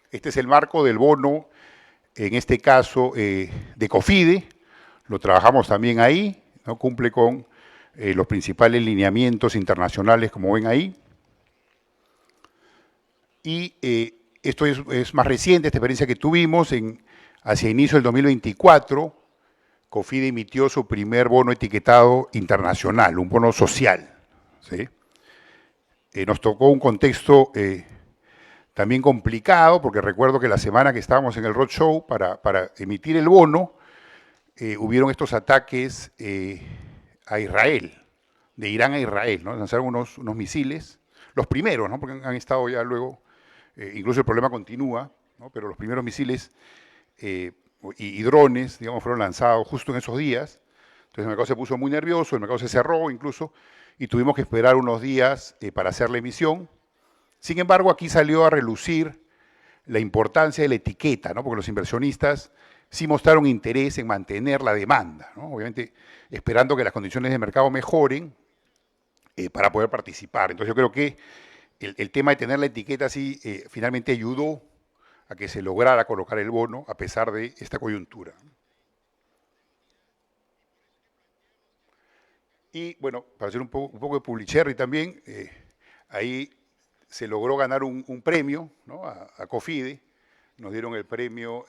Este es el marco del bono, en este caso de COFIDE, lo trabajamos también ahí, ¿no? Cumple con los principales lineamientos internacionales, como ven ahí. Y esto es más reciente, esta experiencia que tuvimos hacia inicio del 2024, COFIDE emitió su primer bono etiquetado internacional, un bono social, ¿sí? Nos tocó un contexto también complicado, porque recuerdo que la semana que estábamos en el roadshow para emitir el bono, hubieron estos ataques a Israel, de Irán a Israel, ¿no? Lanzaron unos misiles, los primeros, ¿no? Porque han estado ya luego, incluso el problema continúa, ¿no? Pero los primeros misiles y drones, digamos, fueron lanzados justo en esos días. Entonces el mercado se puso muy nervioso, el mercado se cerró incluso, y tuvimos que esperar unos días para hacer la emisión. Sin embargo, aquí salió a relucir la importancia de la etiqueta, ¿no? Porque los inversionistas sí mostraron interés en mantener la demanda, ¿no? Obviamente esperando que las condiciones de mercado mejoren para poder participar. Entonces yo creo que el tema de tener la etiqueta sí finalmente ayudó a que se lograra colocar el bono a pesar de esta coyuntura. Y bueno, para hacer un poco de publicherry también, ahí se logró ganar un premio, ¿no? a COFIDE, nos dieron el premio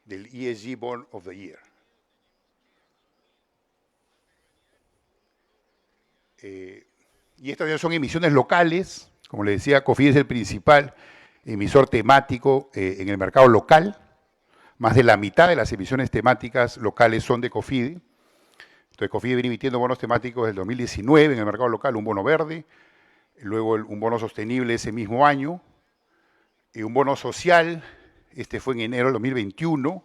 del ESG Bond of the Year. Y estas ya son emisiones locales, como les decía, COFIDE es el principal emisor temático en el mercado local, más de la mitad de las emisiones temáticas locales son de COFIDE. Entonces COFIDE viene emitiendo bonos temáticos del 2019 en el mercado local, un bono verde, luego un bono sostenible ese mismo año, y un bono social, este fue en enero del 2021,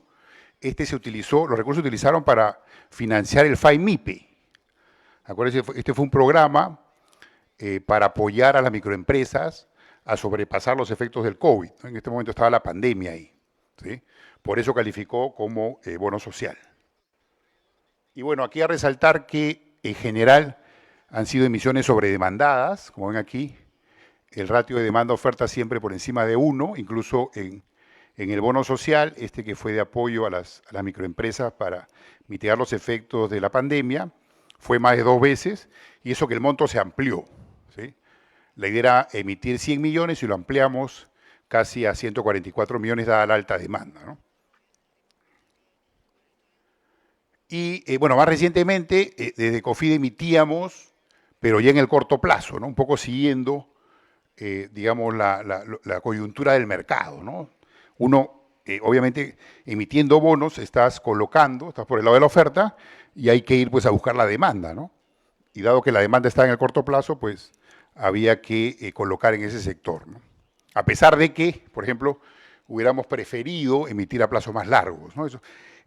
los recursos se utilizaron para financiar el FAI-MIPE. Acuérdense, este fue un programa para apoyar a las microempresas a sobrepasar los efectos del COVID, ¿no? En este momento estaba la pandemia ahí, ¿sí? Por eso calificó como bono social. Y bueno, aquí a resaltar que en general han sido emisiones sobredemandadas, como ven aquí, el ratio de demanda-oferta siempre por encima de 1, incluso en el bono social, que fue de apoyo a las microempresas para mitigar los efectos de la pandemia, fue más de 2 veces, y eso que el monto se amplió, ¿sí? La idea era emitir 100 millones y lo ampliamos casi a 144 millones dada la alta demanda, ¿no? Y bueno, más recientemente, desde COFIDE emitíamos, pero ya en el corto plazo, ¿no? Un poco siguiendo, digamos, la coyuntura del mercado, ¿no? Uno, obviamente, emitiendo bonos, estás por el lado de la oferta, y hay que ir pues a buscar la demanda, ¿no? Y dado que la demanda está en el corto plazo, pues había que colocar en ese sector, ¿no? A pesar de que, por ejemplo, hubiéramos preferido emitir a plazos más largos, ¿no?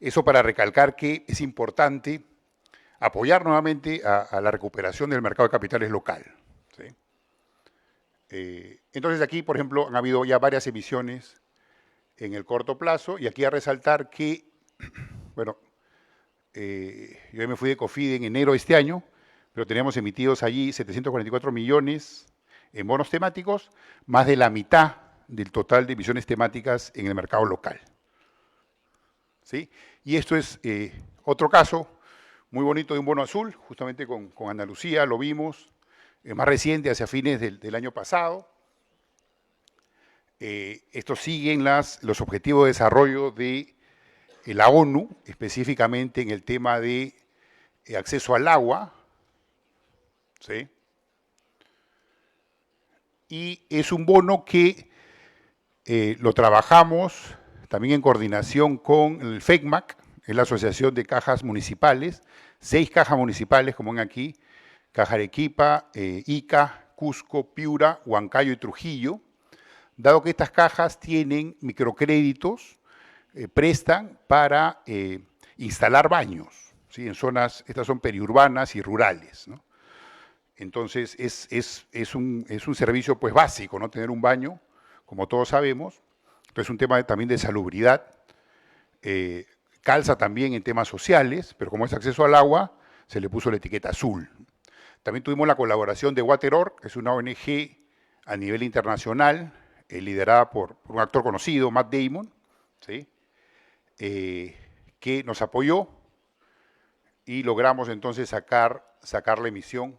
Eso para recalcar que es importante apoyar nuevamente a la recuperación del mercado de capitales local, ¿sí? Entonces aquí, por ejemplo, han habido ya varias emisiones en el corto plazo, y aquí a resaltar que, bueno, yo me fui de COFIDE en enero de este año, pero teníamos emitidos allí 744 millones en bonos temáticos, más de la mitad del total de emisiones temáticas en el mercado local, ¿sí? Y esto es otro caso muy bonito de un bono azul, justamente con Andalucía, lo vimos, más reciente, hacia fines del año pasado. Estos siguen los objetivos de desarrollo de la ONU, específicamente en el tema de acceso al agua, ¿sí? Y es un bono que lo trabajamos también en coordinación con el FECMAC, es la Asociación de Cajas Municipales, 6 cajas municipales, como ven aquí, Caja Arequipa, Ica, Cusco, Piura, Huancayo y Trujillo, dado que estas cajas tienen microcréditos, prestan para instalar baños, ¿sí? En zonas, estas son periurbanas y rurales, ¿no? Entonces es un servicio pues básico, ¿no? Tener un baño, como todos sabemos. Entonces es un tema también de salubridad, calza también en temas sociales, pero como es acceso al agua, se le puso la etiqueta azul. También tuvimos la colaboración de WaterOrg, que es una ONG a nivel internacional, liderada por un actor conocido, Matt Damon, ¿sí? Que nos apoyó y logramos entonces sacar la emisión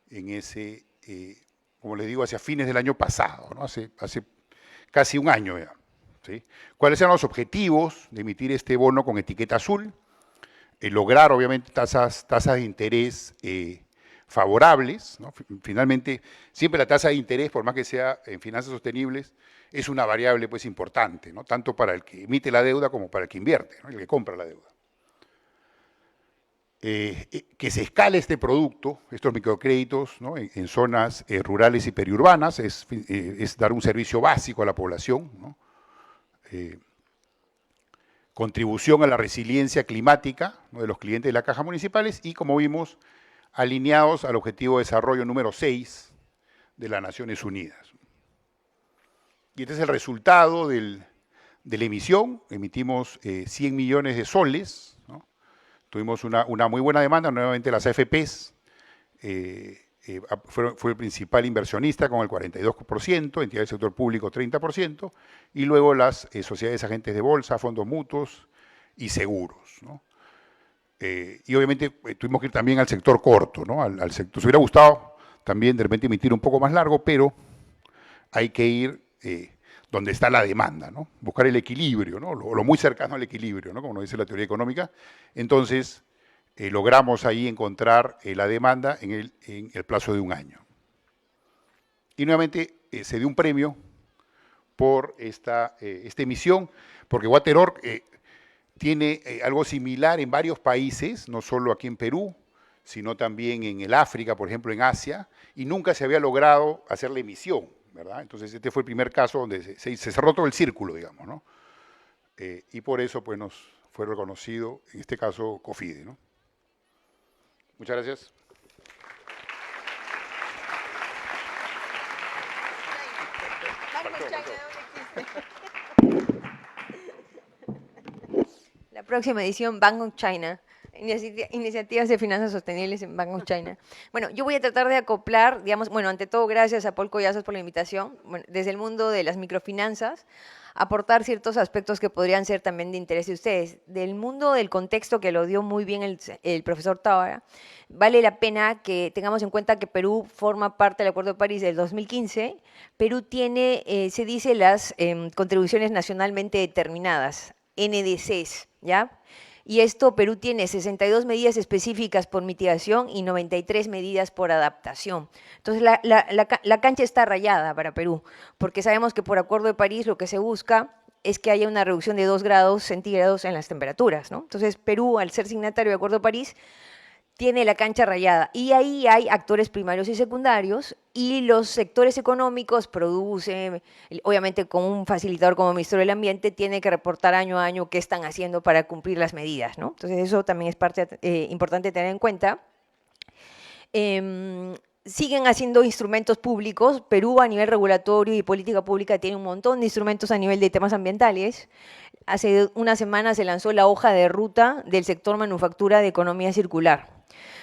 en ese, como les digo, hacia fines del año pasado, ¿no? Hace casi un año ya, ¿sí? ¿Cuáles eran los objetivos de emitir este bono con etiqueta azul? Lograr, obviamente, tasas de interés favorables, ¿no? Finalmente, siempre la tasa de interés, por más que sea en finanzas sostenibles, es una variable pues importante, ¿no? Tanto para el que emite la deuda como para el que invierte, ¿no? El que compra la deuda. Que se escale este producto, estos microcréditos, ¿no? En zonas rurales y periurbanas, es dar un servicio básico a la población, ¿no? Contribución a la resiliencia climática, ¿no? De los clientes de las cajas municipales y, como vimos, alineados al Objetivo de Desarrollo número 6 de las Naciones Unidas. Y este es el resultado de la emisión. Emitimos 100 millones de soles, ¿no? Tuvimos una muy buena demanda, nuevamente las AFPs fue el principal inversionista con el 42%, entidades del sector público 30%, y luego las sociedades agentes de bolsa, fondos mutuos y seguros, ¿no? Y obviamente tuvimos que ir también al sector corto, ¿no? Al sector. Se hubiera gustado también de repente emitir un poco más largo, pero hay que ir donde está la demanda, ¿no? Buscar el equilibrio, ¿no? Lo muy cercano al equilibrio, ¿no? Como nos dice la teoría económica. Entonces, logramos ahí encontrar la demanda en el plazo de un año. Y nuevamente se dio un premio por esta emisión, porque WaterOrg tiene algo similar en varios países, no solo aquí en Perú, sino también en el África, por ejemplo, en Asia, y nunca se había logrado hacer la emisión, ¿verdad? Entonces este fue el primer caso donde se cerró todo el círculo, digamos, ¿no? Y por eso pues nos fue reconocido, en este caso, COFIDE, ¿no? Muchas gracias. La próxima edición, Bank of China. Iniciativas de finanzas sostenibles en Bank of China. Bueno, yo voy a tratar de acoplar, digamos, bueno, ante todo, gracias a Paul Collazos por la invitación, bueno, desde el mundo de las microfinanzas, aportar ciertos aspectos que podrían ser también de interés de ustedes. Del mundo del contexto, que lo dio muy bien el profesor Tábara, vale la pena que tengamos en cuenta que Perú forma parte del Acuerdo de París del 2015. Perú tiene, se dice, las contribuciones nacionalmente determinadas, NDCs, ¿ya? Y esto, Perú tiene 62 medidas específicas por mitigación y 93 medidas por adaptación. Entonces, la cancha está rayada para Perú, porque sabemos que por Acuerdo de París lo que se busca es que haya una reducción de 2 grados centígrados en las temperaturas, ¿no? Entonces, Perú, al ser signatario de Acuerdo de París, tiene la cancha rayada. Y ahí hay actores primarios y secundarios, y los sectores económicos producen, obviamente con un facilitador como Ministerio del Ambiente, tiene que reportar año a año qué están haciendo para cumplir las medidas, ¿no? Entonces eso también es parte importante tener en cuenta. Siguen haciendo instrumentos públicos. Perú a nivel regulatorio y política pública tiene un montón de instrumentos a nivel de temas ambientales. Hace una semana se lanzó la hoja de ruta del sector manufactura de economía circular.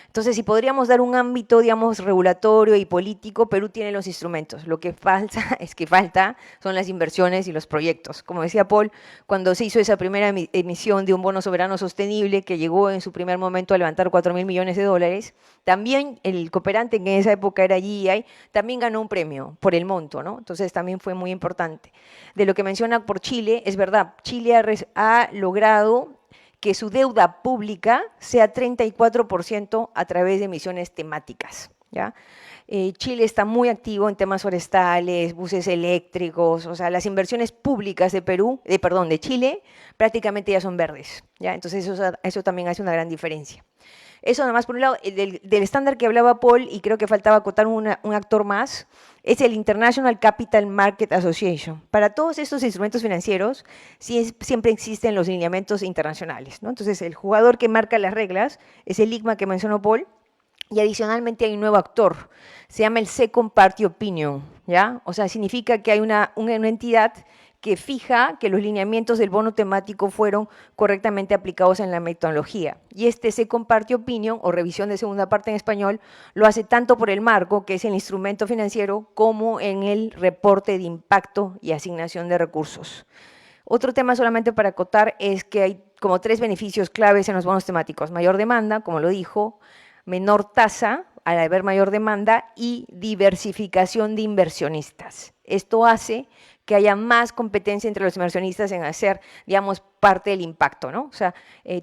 Entonces, si podríamos dar un ámbito, digamos, regulatorio y político, Perú tiene los instrumentos. Lo que falta son las inversiones y los proyectos. Como decía Paul, cuando se hizo esa primera emisión de un bono soberano sostenible que llegó en su primer momento a levantar 4.000 millones de dólares, también el cooperante, que en esa época era GEI, también ganó un premio por el monto, ¿no? Entonces, también fue muy importante. De lo que menciona por Chile, es verdad, Chile ha logrado que su deuda pública sea 34% a través de emisiones temáticas, ¿ya? Chile está muy activo en temas forestales, buses eléctricos, o sea, las inversiones públicas de de Chile prácticamente ya son verdes, ¿ya? Entonces eso también hace una gran diferencia. Eso nada más por un lado. Del estándar que hablaba Paul, y creo que faltaba acotar un actor más, es el International Capital Market Association. Para todos estos instrumentos financieros siempre existen los lineamientos internacionales, ¿no? Entonces, el jugador que marca las reglas es el ICMA que mencionó Paul, y adicionalmente hay un nuevo actor, se llama el Second Party Opinion, ¿ya? O sea, significa que hay una entidad que fija que los lineamientos del bono temático fueron correctamente aplicados en la metodología. Y este Second Party Opinion, o revisión de segunda parte en español, lo hace tanto por el marco, que es el instrumento financiero, como en el reporte de impacto y asignación de recursos. Otro tema solamente para acotar es que hay como 3 beneficios claves en los bonos temáticos: mayor demanda, como lo dijo, menor tasa al haber mayor demanda, y diversificación de inversionistas. Esto hace que haya más competencia entre los inversionistas en hacer, digamos, parte del impacto, ¿no? O sea,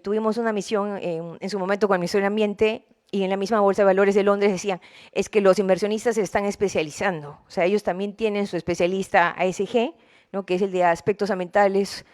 tuvimos una misión en su momento con el Ministerio del Ambiente, y en la misma Bolsa de Valores de Londres decían, es que los inversionistas se están especializando. O sea, ellos también tienen su especialista ASG, ¿no? Que es el de aspectos ambientales,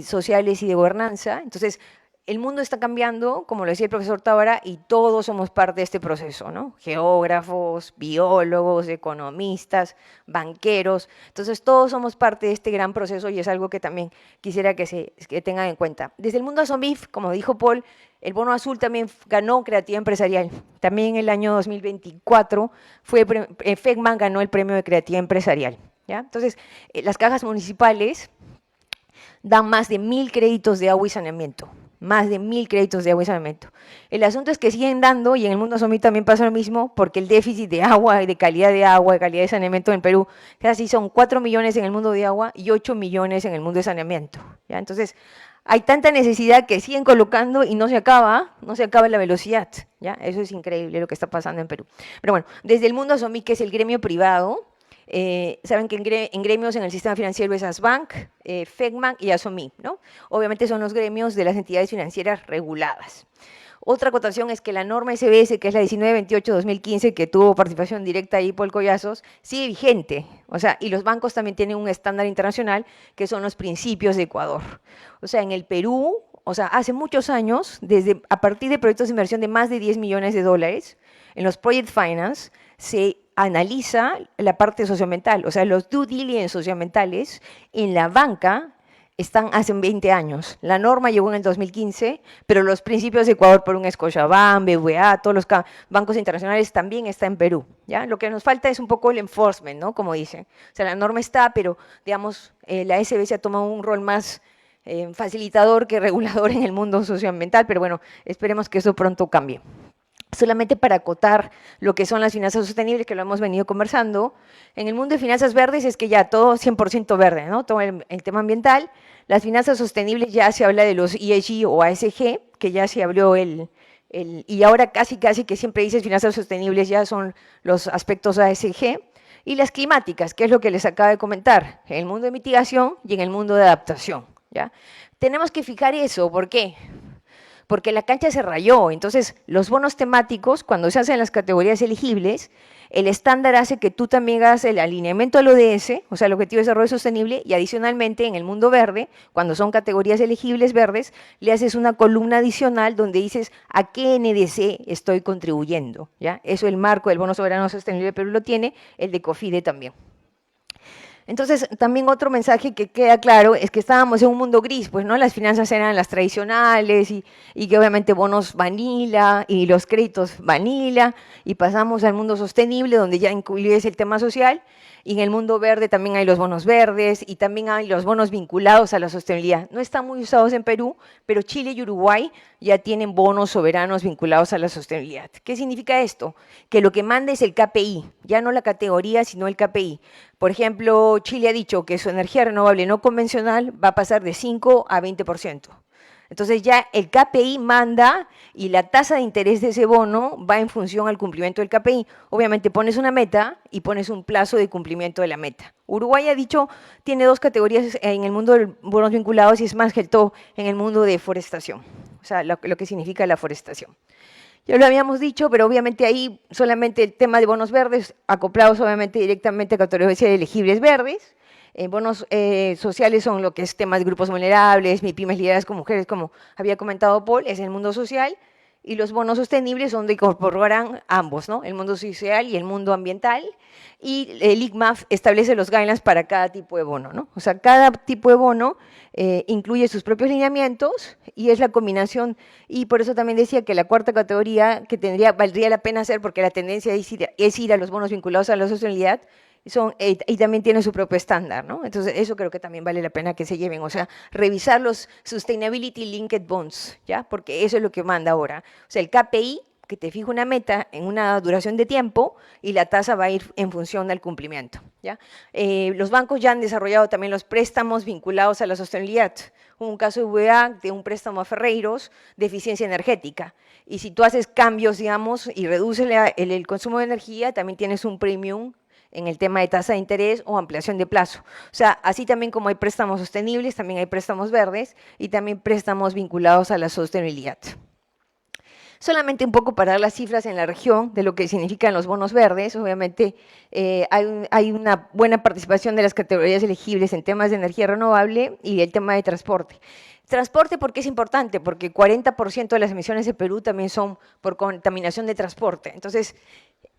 sociales y de gobernanza. Entonces, el mundo está cambiando, como lo decía el profesor Tábara, y todos somos parte de este proceso, ¿no? Geógrafos, biólogos, economistas, banqueros. Entonces, todos somos parte de este gran proceso, y es algo que también quisiera que tengan en cuenta. Desde el mundo ASOMIF, como dijo Paul, el bono azul también ganó creatividad empresarial. También en el año 2024 FECMA ganó el premio de creatividad empresarial, ¿ya? Entonces, las cajas municipales dan más de 1.000 créditos de agua y saneamiento. Más de 1.000 créditos de agua y saneamiento. El asunto es que siguen dando, y en el mundo ASOMIF también pasa lo mismo, porque el déficit de agua, de calidad de saneamiento en Perú, casi son 4 millones en el mundo de agua y 8 millones en el mundo de saneamiento, ¿ya? Entonces, hay tanta necesidad que siguen colocando y no se acaba la velocidad, ¿ya? Eso es increíble lo que está pasando en Perú. Pero bueno, desde el mundo ASOMIF, que es el gremio privado, saben que en gremios en el sistema financiero es ASBank, FECMA y ASOMIF, ¿no? Obviamente son los gremios de las entidades financieras reguladas. Otra acotación es que la norma SBS, que es la 1928-2015, que tuvo participación directa ahí por Collazos, sigue vigente. O sea, y los bancos también tienen un estándar internacional, que son los principios de Ecuador. O sea, en el Perú, o sea, hace muchos años, a partir de proyectos de inversión de más de 10 millones de dólares, en los Project Finance se analiza la parte socioambiental. O sea, los due diligence socioambientales en la banca están hace 20 años. La norma llegó en el 2015, pero los principios de Ecuador, por un Scotiabank, BBVA, todos los bancos internacionales, también está en Perú, ¿ya? Lo que nos falta es un poco el enforcement, ¿no? Como dicen. O sea, la norma está, pero, digamos, la SBS ha tomado un rol más facilitador que regulador en el mundo socioambiental, pero bueno, esperemos que eso pronto cambie. Solamente para acotar lo que son las finanzas sostenibles, que lo hemos venido conversando, en el mundo de finanzas verdes es que ya todo 100% verde, ¿no? Todo el tema ambiental. Las finanzas sostenibles ya se habla de los ESG o ASG, que ya se habló y ahora casi que siempre dices finanzas sostenibles ya son los aspectos ASG, y las climáticas, que es lo que les acabo de comentar, en el mundo de mitigación y en el mundo de adaptación, ¿ya? Tenemos que fijar eso, ¿por qué? Porque la cancha se rayó. Entonces, los bonos temáticos, cuando se hacen las categorías elegibles, el estándar hace que tú también hagas el alineamiento al ODS, o sea, el Objetivo de Desarrollo Sostenible, y adicionalmente en el mundo verde, cuando son categorías elegibles verdes, le haces una columna adicional donde dices a qué NDC estoy contribuyendo, ¿ya? Eso el marco del Bono Soberano Sostenible de Perú lo tiene, el de COFIDE también. Entonces, también otro mensaje que queda claro es que estábamos en un mundo gris, pues no, las finanzas eran las tradicionales y que obviamente bonos vanilla y los créditos vanilla, y pasamos al mundo sostenible donde ya incluye el tema social, y en el mundo verde también hay los bonos verdes y también hay los bonos vinculados a la sostenibilidad. No están muy usados en Perú, pero Chile y Uruguay ya tienen bonos soberanos vinculados a la sostenibilidad. ¿Qué significa esto? Que lo que manda es el KPI, ya no la categoría, sino el KPI. Por ejemplo, Chile ha dicho que su energía renovable no convencional va a pasar de 5 a 20%. Entonces ya el KPI manda y la tasa de interés de ese bono va en función al cumplimiento del KPI. Obviamente pones una meta y pones un plazo de cumplimiento de la meta. Uruguay ha dicho, tiene dos categorías en el mundo de bonos vinculados y es más que todo en el mundo de forestación, o sea, lo que significa la forestación. Ya lo habíamos dicho, pero obviamente ahí solamente el tema de bonos verdes, acoplados obviamente directamente a categorías de elegibles verdes. Bonos sociales son lo que es temas de grupos vulnerables, MIPYMES lideradas con mujeres, como había comentado Paul, es el mundo social. Y los bonos sostenibles son de incorporarán ambos, ¿no? El mundo social y el mundo ambiental. Y el ICMAF establece los guidelines para cada tipo de bono, ¿no? O sea, cada tipo de bono incluye sus propios lineamientos y es la combinación. Y por eso también decía que la cuarta categoría que valdría la pena hacer, porque la tendencia es ir a los bonos vinculados a la sostenibilidad, y también tiene su propio estándar, ¿no? Entonces, eso creo que también vale la pena que se lleven, o sea, revisar los Sustainability Linked Bonds, ¿ya? Porque eso es lo que manda ahora. O sea, el KPI, que te fija una meta en una duración de tiempo y la tasa va a ir en función del cumplimiento, ¿ya? Los bancos ya han desarrollado también los préstamos vinculados a la sostenibilidad. Un caso de VA de un préstamo a Ferreiros de eficiencia energética. Y si tú haces cambios, digamos, y reduces el consumo de energía, también tienes un premium en el tema de tasa de interés o ampliación de plazo. O sea, así también como hay préstamos sostenibles, también hay préstamos verdes y también préstamos vinculados a la sostenibilidad. Solamente un poco para dar las cifras en la región de lo que significan los bonos verdes, obviamente hay una buena participación de las categorías elegibles en temas de energía renovable y el tema de transporte. Transporte, ¿por qué es importante? Porque 40% de las emisiones de Perú también son por contaminación de transporte. Entonces,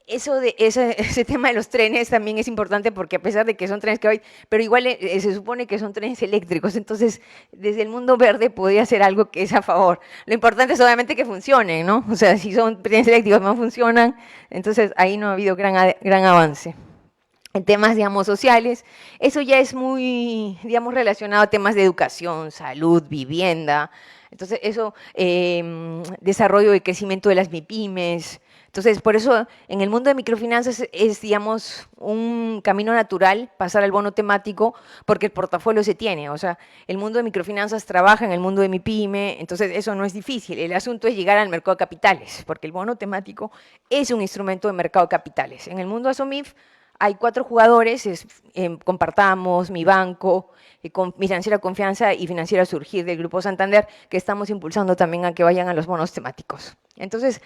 ese tema de los trenes también es importante porque a pesar de que son trenes que hoy, pero igual se supone que son trenes eléctricos, entonces desde el mundo verde podría ser algo que es a favor. Lo importante es obviamente que funcionen, ¿no? O sea, si son trenes eléctricos no funcionan, entonces ahí no ha habido gran avance. En temas, digamos, sociales, eso ya es muy, digamos, relacionado a temas de educación, salud, vivienda, entonces eso, desarrollo y crecimiento de las MIPYMES. Entonces, por eso en el mundo de microfinanzas es, digamos, un camino natural pasar al bono temático porque el portafolio se tiene. O sea, el mundo de microfinanzas trabaja en el mundo de MIPYME, entonces eso no es difícil. El asunto es llegar al mercado de capitales, porque el bono temático es un instrumento de mercado de capitales. En el mundo de ASOMIF hay 4 jugadores, Compartamos, Mi Banco, con Financiera Confianza y Financiera Surgir del Grupo Santander, que estamos impulsando también a que vayan a los bonos temáticos. Entonces,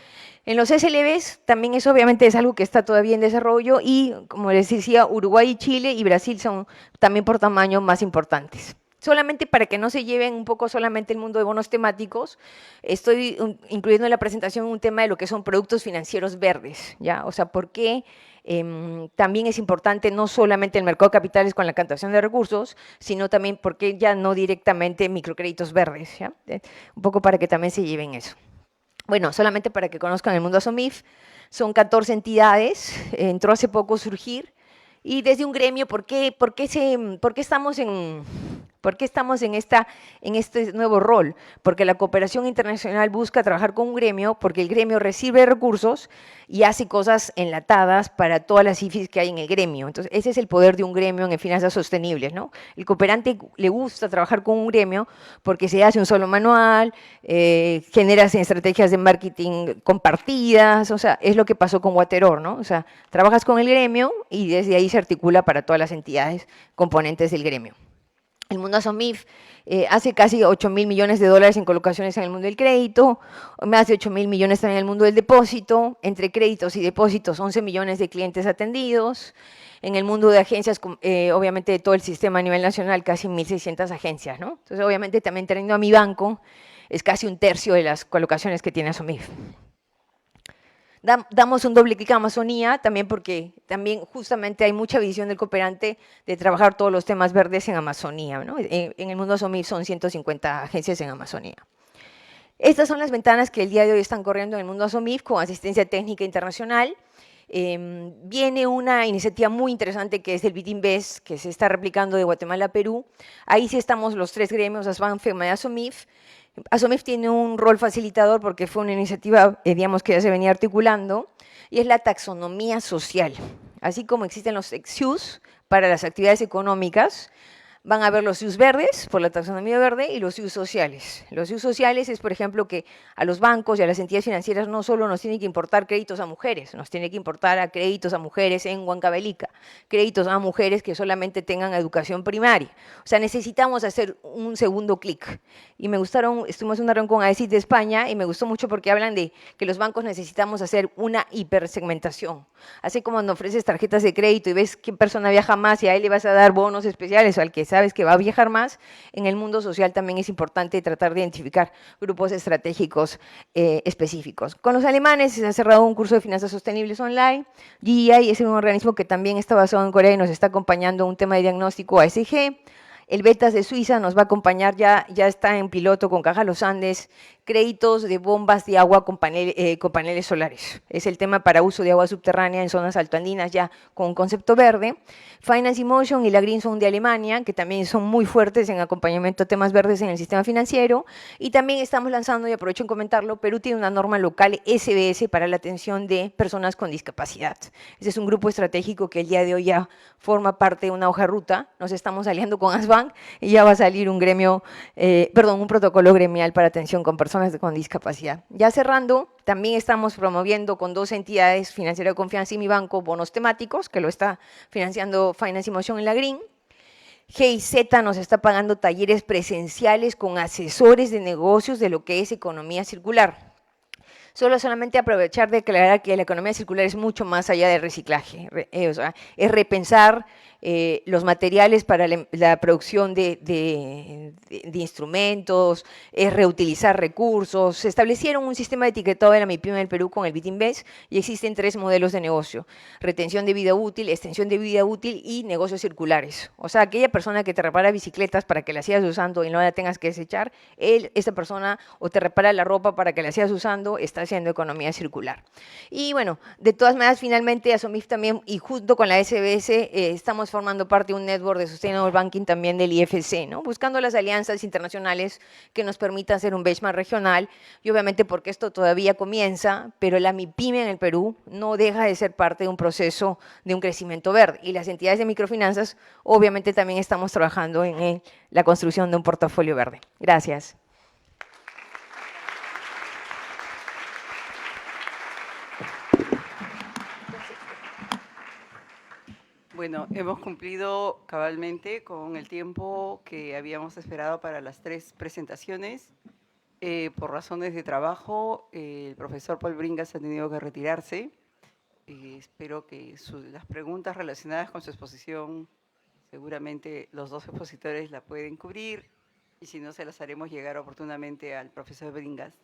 en los SLBs también eso obviamente es algo que está todavía en desarrollo y, como les decía, Uruguay, Chile y Brasil son también por tamaño más importantes. Solamente para que no se lleven un poco solamente el mundo de bonos temáticos, estoy incluyendo en la presentación un tema de lo que son productos financieros verdes, ¿ya? O sea, ¿por qué? También es importante no solamente el mercado de capitales con la captación de recursos, sino también porque ya no directamente microcréditos verdes, ¿ya? Un poco para que también se lleven eso. Bueno, solamente para que conozcan el mundo ASOMIF, son 14 entidades, entró hace poco Surgir, y desde un gremio, ¿por qué estamos en este nuevo rol? Porque la cooperación internacional busca trabajar con un gremio, porque el gremio recibe recursos y hace cosas enlatadas para todas las IFIs que hay en el gremio. Entonces, ese es el poder de un gremio en finanzas sostenibles, ¿no? El cooperante le gusta trabajar con un gremio porque se hace un solo manual, generas estrategias de marketing compartidas, o sea, es lo que pasó con Wateror, ¿no? O sea, trabajas con el gremio y desde ahí se articula para todas las entidades componentes del gremio. El mundo ASOMIF hace casi 8.000 millones de dólares en colocaciones en el mundo del crédito, más de 8.000 millones también en el mundo del depósito, entre créditos y depósitos 11 millones de clientes atendidos, en el mundo de agencias, obviamente de todo el sistema a nivel nacional, casi 1.600 agencias, ¿no? Entonces, obviamente también teniendo a Mi Banco, es casi un tercio de las colocaciones que tiene ASOMIF. Damos un doble clic a Amazonía, también porque también justamente hay mucha visión del cooperante de trabajar todos los temas verdes en Amazonía, ¿no? En el mundo ASOMIF son 150 agencias en Amazonía. Estas son las ventanas que el día de hoy están corriendo en el mundo ASOMIF con asistencia técnica internacional. Viene una iniciativa muy interesante que es el BITINVEST, que se está replicando de Guatemala a Perú. Ahí sí estamos los tres gremios, ASBAN, FEMA y ASOMIF. ASOMIF tiene un rol facilitador porque fue una iniciativa, digamos, que ya se venía articulando, y es la taxonomía social. Así como existen los ex-use para las actividades económicas, van a haber los use verdes por la taxonomía verde y los use sociales. Los use sociales es, por ejemplo, que a los bancos y a las entidades financieras no solo nos tiene que importar créditos a mujeres, nos tiene que importar a créditos a mujeres en Huancavelica, créditos a mujeres que solamente tengan educación primaria. O sea, necesitamos hacer un segundo clic. Y estuvimos en una reunión con AECID de España y me gustó mucho porque hablan de que los bancos necesitamos hacer una hipersegmentación. Así como cuando ofreces tarjetas de crédito y ves qué persona viaja más y a él le vas a dar bonos especiales o al que sabes que va a viajar más, en el mundo social también es importante tratar de identificar grupos estratégicos específicos. Con los alemanes se ha cerrado un curso de finanzas sostenibles online. GEI es un organismo que también está basado en Corea y nos está acompañando en un tema de diagnóstico ASG. El Betas de Suiza nos va a acompañar, ya está en piloto con Caja Los Andes, créditos de bombas de agua con paneles solares. Es el tema para uso de agua subterránea en zonas altoandinas ya con un concepto verde. Finance Emotion y la Green Zone de Alemania, que también son muy fuertes en acompañamiento a temas verdes en el sistema financiero. Y también estamos lanzando, y aprovecho en comentarlo, Perú tiene una norma local SBS para la atención de personas con discapacidad. Ese es un grupo estratégico que el día de hoy ya forma parte de una hoja de ruta. Nos estamos aliando con ASBAN y ya va a salir un protocolo gremial para atención con personas con discapacidad. Ya cerrando, también estamos promoviendo con dos entidades, Financiera de Confianza y Mi Banco, bonos temáticos, que lo está financiando Finance Emotion en la Green. GIZ nos está pagando talleres presenciales con asesores de negocios de lo que es economía circular. Solamente aprovechar de aclarar que la economía circular es mucho más allá del reciclaje, o sea, es repensar los materiales para la producción de instrumentos, es reutilizar recursos. Se establecieron un sistema de etiquetado de la MIPYME del Perú con el BITINVEST y existen 3 modelos de negocio: retención de vida útil, extensión de vida útil y negocios circulares. O sea, aquella persona que te repara bicicletas para que la sigas usando y no la tengas que desechar, esa persona, o te repara la ropa para que la sigas usando, está haciendo economía circular. Y bueno, de todas maneras, finalmente ASOMIF también, y junto con la SBS, estamos formando parte de un network de Sustainable Banking también del IFC, ¿no? Buscando las alianzas internacionales que nos permitan hacer un benchmark regional, y obviamente porque esto todavía comienza, pero la MIPYME en el Perú no deja de ser parte de un proceso de un crecimiento verde, y las entidades de microfinanzas obviamente también estamos trabajando en la construcción de un portafolio verde. Gracias. Bueno, hemos cumplido cabalmente con el tiempo que habíamos esperado para las 3 presentaciones. Por razones de trabajo, el profesor Paul Bringas ha tenido que retirarse. Espero que las preguntas relacionadas con su exposición, seguramente los 2 expositores la pueden cubrir, y si no, se las haremos llegar oportunamente al profesor Bringas.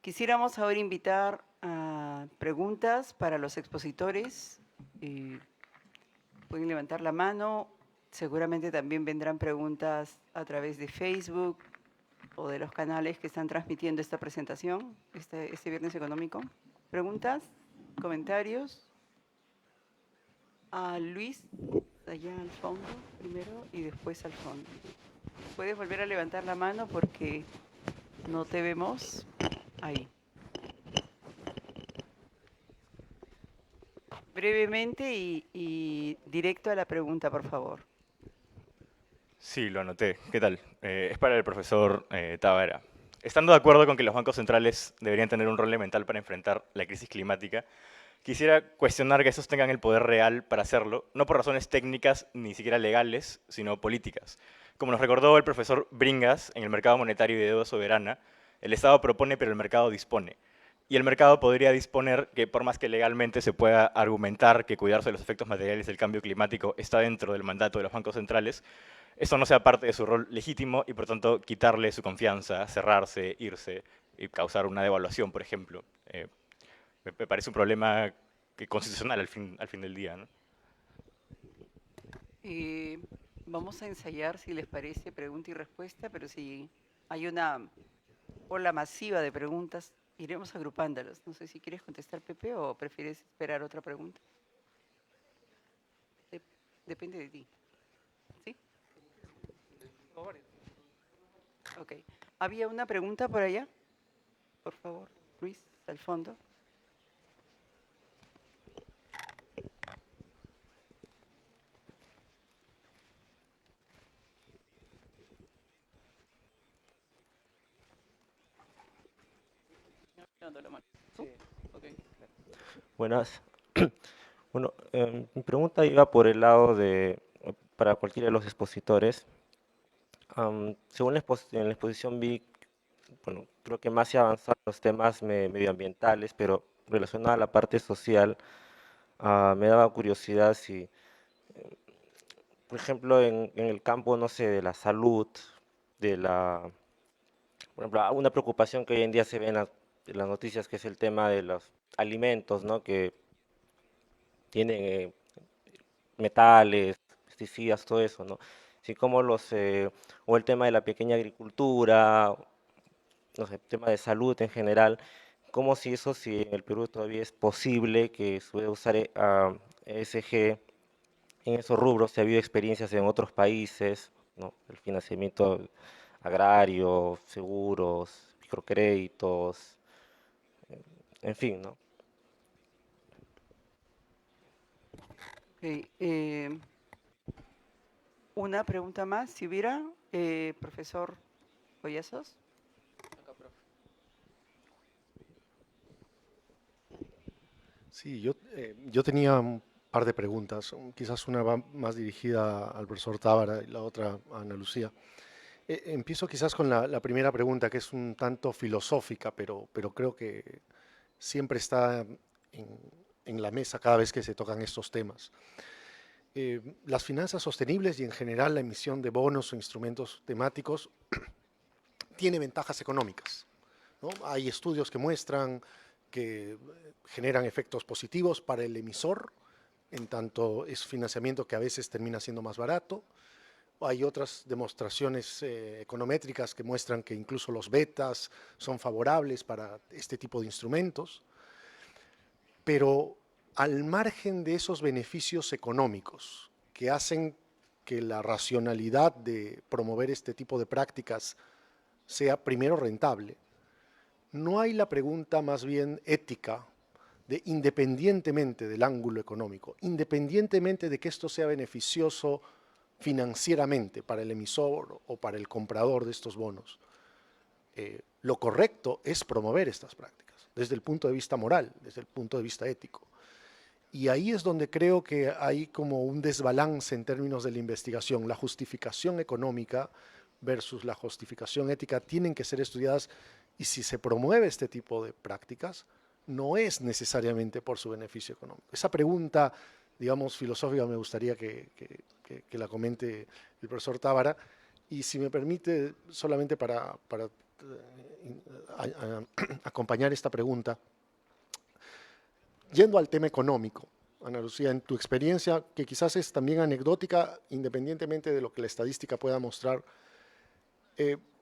Quisiéramos ahora invitar a preguntas para los expositores. Pueden levantar la mano. Seguramente también vendrán preguntas a través de Facebook o de los canales que están transmitiendo esta presentación, este Viernes Económico. ¿Preguntas? ¿Comentarios? A Luis, allá al fondo primero y después al fondo. Puedes volver a levantar la mano porque no te vemos ahí. Brevemente y directo a la pregunta, por favor. Sí, lo anoté. ¿Qué tal? Es para el profesor Tábara. Estando de acuerdo con que los bancos centrales deberían tener un rol elemental para enfrentar la crisis climática, quisiera cuestionar que estos tengan el poder real para hacerlo, no por razones técnicas ni siquiera legales, sino políticas. Como nos recordó el profesor Bringas, en el mercado monetario y de deuda soberana, el Estado propone pero el mercado dispone. Y el mercado podría disponer que, por más que legalmente se pueda argumentar que cuidarse de los efectos materiales del cambio climático está dentro del mandato de los bancos centrales, esto no sea parte de su rol legítimo y, por tanto, quitarle su confianza, cerrarse, irse y causar una devaluación, por ejemplo. me parece un problema constitucional al fin del día, ¿no? Vamos a ensayar, si les parece, pregunta y respuesta, pero si hay una ola masiva de preguntas, iremos agrupándolas. No sé si quieres contestar, Pepe, o prefieres esperar otra pregunta. Depende de ti. ¿Sí? Ok. ¿Había una pregunta por allá? Por favor, Luis, al fondo. Levantando la mano. ¿Tú? Ok. Buenas. Bueno, mi pregunta iba por el lado de, para cualquiera de los expositores. Según en la exposición vi, bueno, creo que más se avanzado en los temas medioambientales, pero relacionado a la parte social, me daba curiosidad si, por ejemplo, en el campo, no sé, de la salud, de la, por ejemplo, una preocupación que hoy en día se ve en las noticias, que es el tema de los alimentos, ¿no? Que tienen metales, pesticidas, todo eso, ¿no? Así como o el tema de la pequeña agricultura, no sé, tema de salud en general, como si en el Perú todavía es posible que se pueda usar ESG en esos rubros, si ha habido experiencias en otros países, ¿no? El financiamiento agrario, seguros, microcréditos, en fin, ¿no? Ok, una pregunta más, si hubiera, profesor Collazos. Sí, yo tenía un par de preguntas, quizás una va más dirigida al profesor Tábara y la otra a Ana Lucía. Empiezo quizás con la primera pregunta, que es un tanto filosófica, pero creo que siempre está en la mesa cada vez que se tocan estos temas. Las finanzas sostenibles y en general la emisión de bonos o instrumentos temáticos tiene ventajas económicas, ¿no? Hay estudios que muestran que generan efectos positivos para el emisor, en tanto es financiamiento que a veces termina siendo más barato. Hay otras demostraciones econométricas que muestran que incluso los betas son favorables para este tipo de instrumentos. Pero al margen de esos beneficios económicos que hacen que la racionalidad de promover este tipo de prácticas sea primero rentable, no hay la pregunta más bien ética de independientemente del ángulo económico, independientemente de que esto sea beneficioso financieramente para el emisor o para el comprador de estos bonos, lo correcto es promover estas prácticas desde el punto de vista moral, desde el punto de vista ético. Y ahí es donde creo que hay como un desbalance en términos de la investigación. La justificación económica versus la justificación ética tienen que ser estudiadas, y si se promueve este tipo de prácticas, no es necesariamente por su beneficio económico. Esa pregunta, digamos, filosófica me gustaría que la comente el profesor Tábara, y si me permite, solamente para acompañar esta pregunta, yendo al tema económico, Ana Lucía, en tu experiencia, que quizás es también anecdótica, independientemente de lo que la estadística pueda mostrar,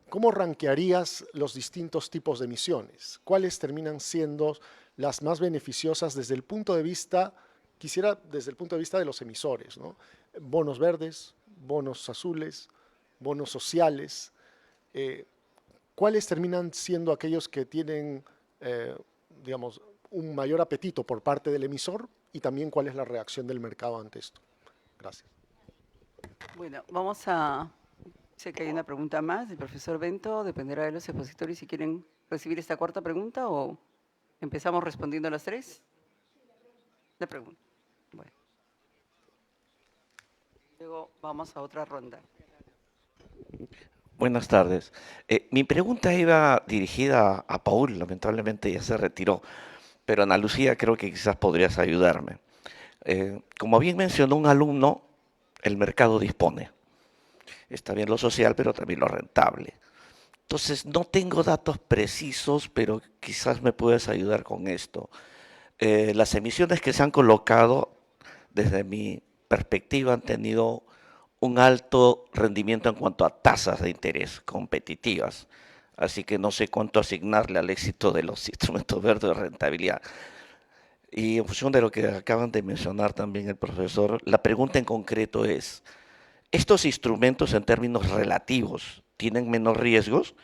¿cómo rankearías los distintos tipos de emisiones? ¿Cuáles terminan siendo las más beneficiosas desde el punto de vista, quisiera desde el punto de vista de los emisores, ¿no? Bonos verdes, bonos azules, bonos sociales. ¿Cuáles terminan siendo aquellos que tienen, digamos, un mayor apetito por parte del emisor, y también cuál es la reacción del mercado ante esto? Gracias. Bueno, sé que hay una pregunta más del profesor Bento, dependerá de los expositores si quieren recibir esta cuarta pregunta o empezamos respondiendo a las tres. La pregunta. Bueno. Luego vamos a otra ronda. Buenas tardes. Mi pregunta iba dirigida a Paul, lamentablemente ya se retiró, pero Ana Lucía creo que quizás podrías ayudarme. Como bien mencionó un alumno, el mercado dispone. Está bien lo social, pero también lo rentable. Entonces, no tengo datos precisos, pero quizás me puedas ayudar con esto. las emisiones que se han colocado, desde mi perspectiva, han tenido un alto rendimiento en cuanto a tasas de interés competitivas. Así que no sé cuánto asignarle al éxito de los instrumentos verdes de rentabilidad. Y en función de lo que acaban de mencionar también el profesor, la pregunta en concreto es, ¿estos instrumentos en términos relativos tienen menos riesgos?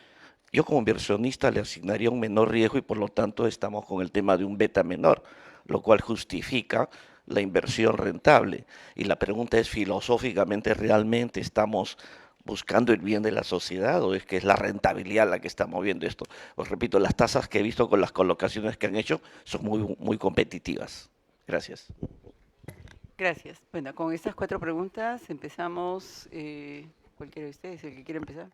Yo como inversionista le asignaría un menor riesgo y por lo tanto estamos con el tema de un beta menor, lo cual justifica la inversión rentable. Y la pregunta es, filosóficamente, ¿realmente estamos buscando el bien de la sociedad o es que es la rentabilidad la que está moviendo esto? Os repito, las tasas que he visto con las colocaciones que han hecho son muy competitivas. Gracias. Gracias. Bueno, con estas 4 preguntas empezamos. Cualquiera de ustedes, el que quiera empezar.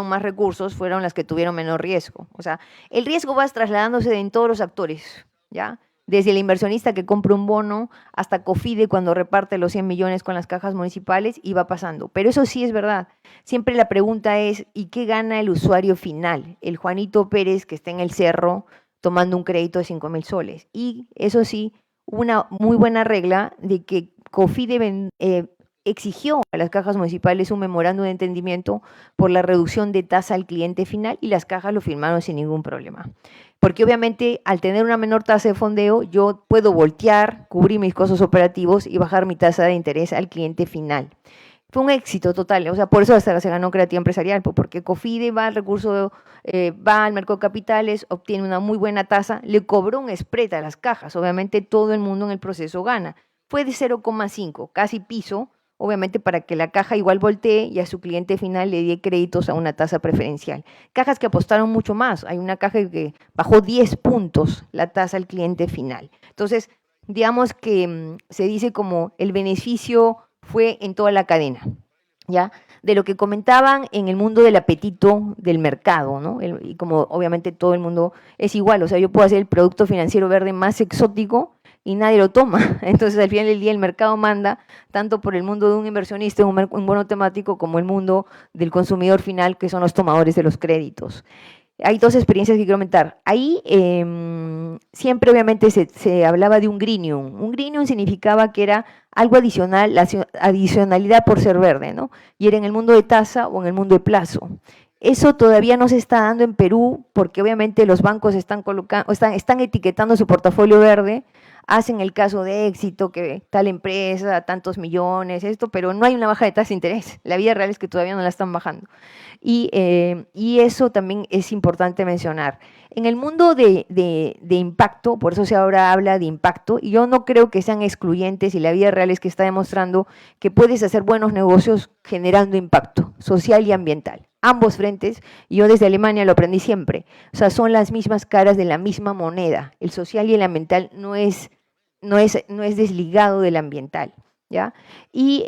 Más recursos fueron las que tuvieron menor riesgo. O sea, el riesgo va trasladándose en todos los actores, ¿ya? Desde el inversionista que compra un bono hasta COFIDE cuando reparte los 100 millones con las cajas municipales y va pasando. Pero eso sí es verdad. Siempre la pregunta es, ¿y qué gana el usuario final? El Juanito Pérez que está en el cerro tomando un crédito de 5.000 soles. Y eso sí, una muy buena regla de que COFIDE exigió a las cajas municipales un memorándum de entendimiento por la reducción de tasa al cliente final y las cajas lo firmaron sin ningún problema. Porque obviamente al tener una menor tasa de fondeo, yo puedo voltear, cubrir mis costos operativos y bajar mi tasa de interés al cliente final. Fue un éxito total, o sea, por eso hasta se ganó Creatividad Empresarial, porque COFIDE va al recurso, va al mercado de capitales, obtiene una muy buena tasa, le cobró un spread a las cajas, obviamente todo el mundo en el proceso gana. Fue de 0,5, casi piso, obviamente para que la caja igual voltee y a su cliente final le dé créditos a una tasa preferencial. Cajas que apostaron mucho más, hay una caja que bajó 10 puntos la tasa al cliente final. Entonces, digamos que se dice como el beneficio fue en toda la cadena, ¿ya? De lo que comentaban en el mundo del apetito del mercado, ¿no? Y como obviamente todo el mundo es igual, o sea, yo puedo hacer el producto financiero verde más exótico y nadie lo toma. Entonces, al final del día, el mercado manda tanto por el mundo de un inversionista, un bono temático, como el mundo del consumidor final, que son los tomadores de los créditos. Hay 2 experiencias que quiero comentar. Ahí siempre, obviamente, se hablaba de un greenium. Un greenium significaba que era algo adicional, la adicionalidad por ser verde, ¿no? Y era en el mundo de tasa o en el mundo de plazo. Eso todavía no se está dando en Perú porque obviamente los bancos están etiquetando su portafolio verde, hacen el caso de éxito, que tal empresa, tantos millones, esto, pero no hay una baja de tasa de interés. La vida real es que todavía no la están bajando. Y eso también es importante mencionar. En el mundo de impacto, por eso se ahora habla de impacto, y yo no creo que sean excluyentes, y la vida real es que está demostrando que puedes hacer buenos negocios generando impacto social y ambiental. Ambos frentes, y yo desde Alemania lo aprendí siempre, o sea, son las mismas caras de la misma moneda. El social y el ambiental no es desligado del ambiental, ¿ya? Y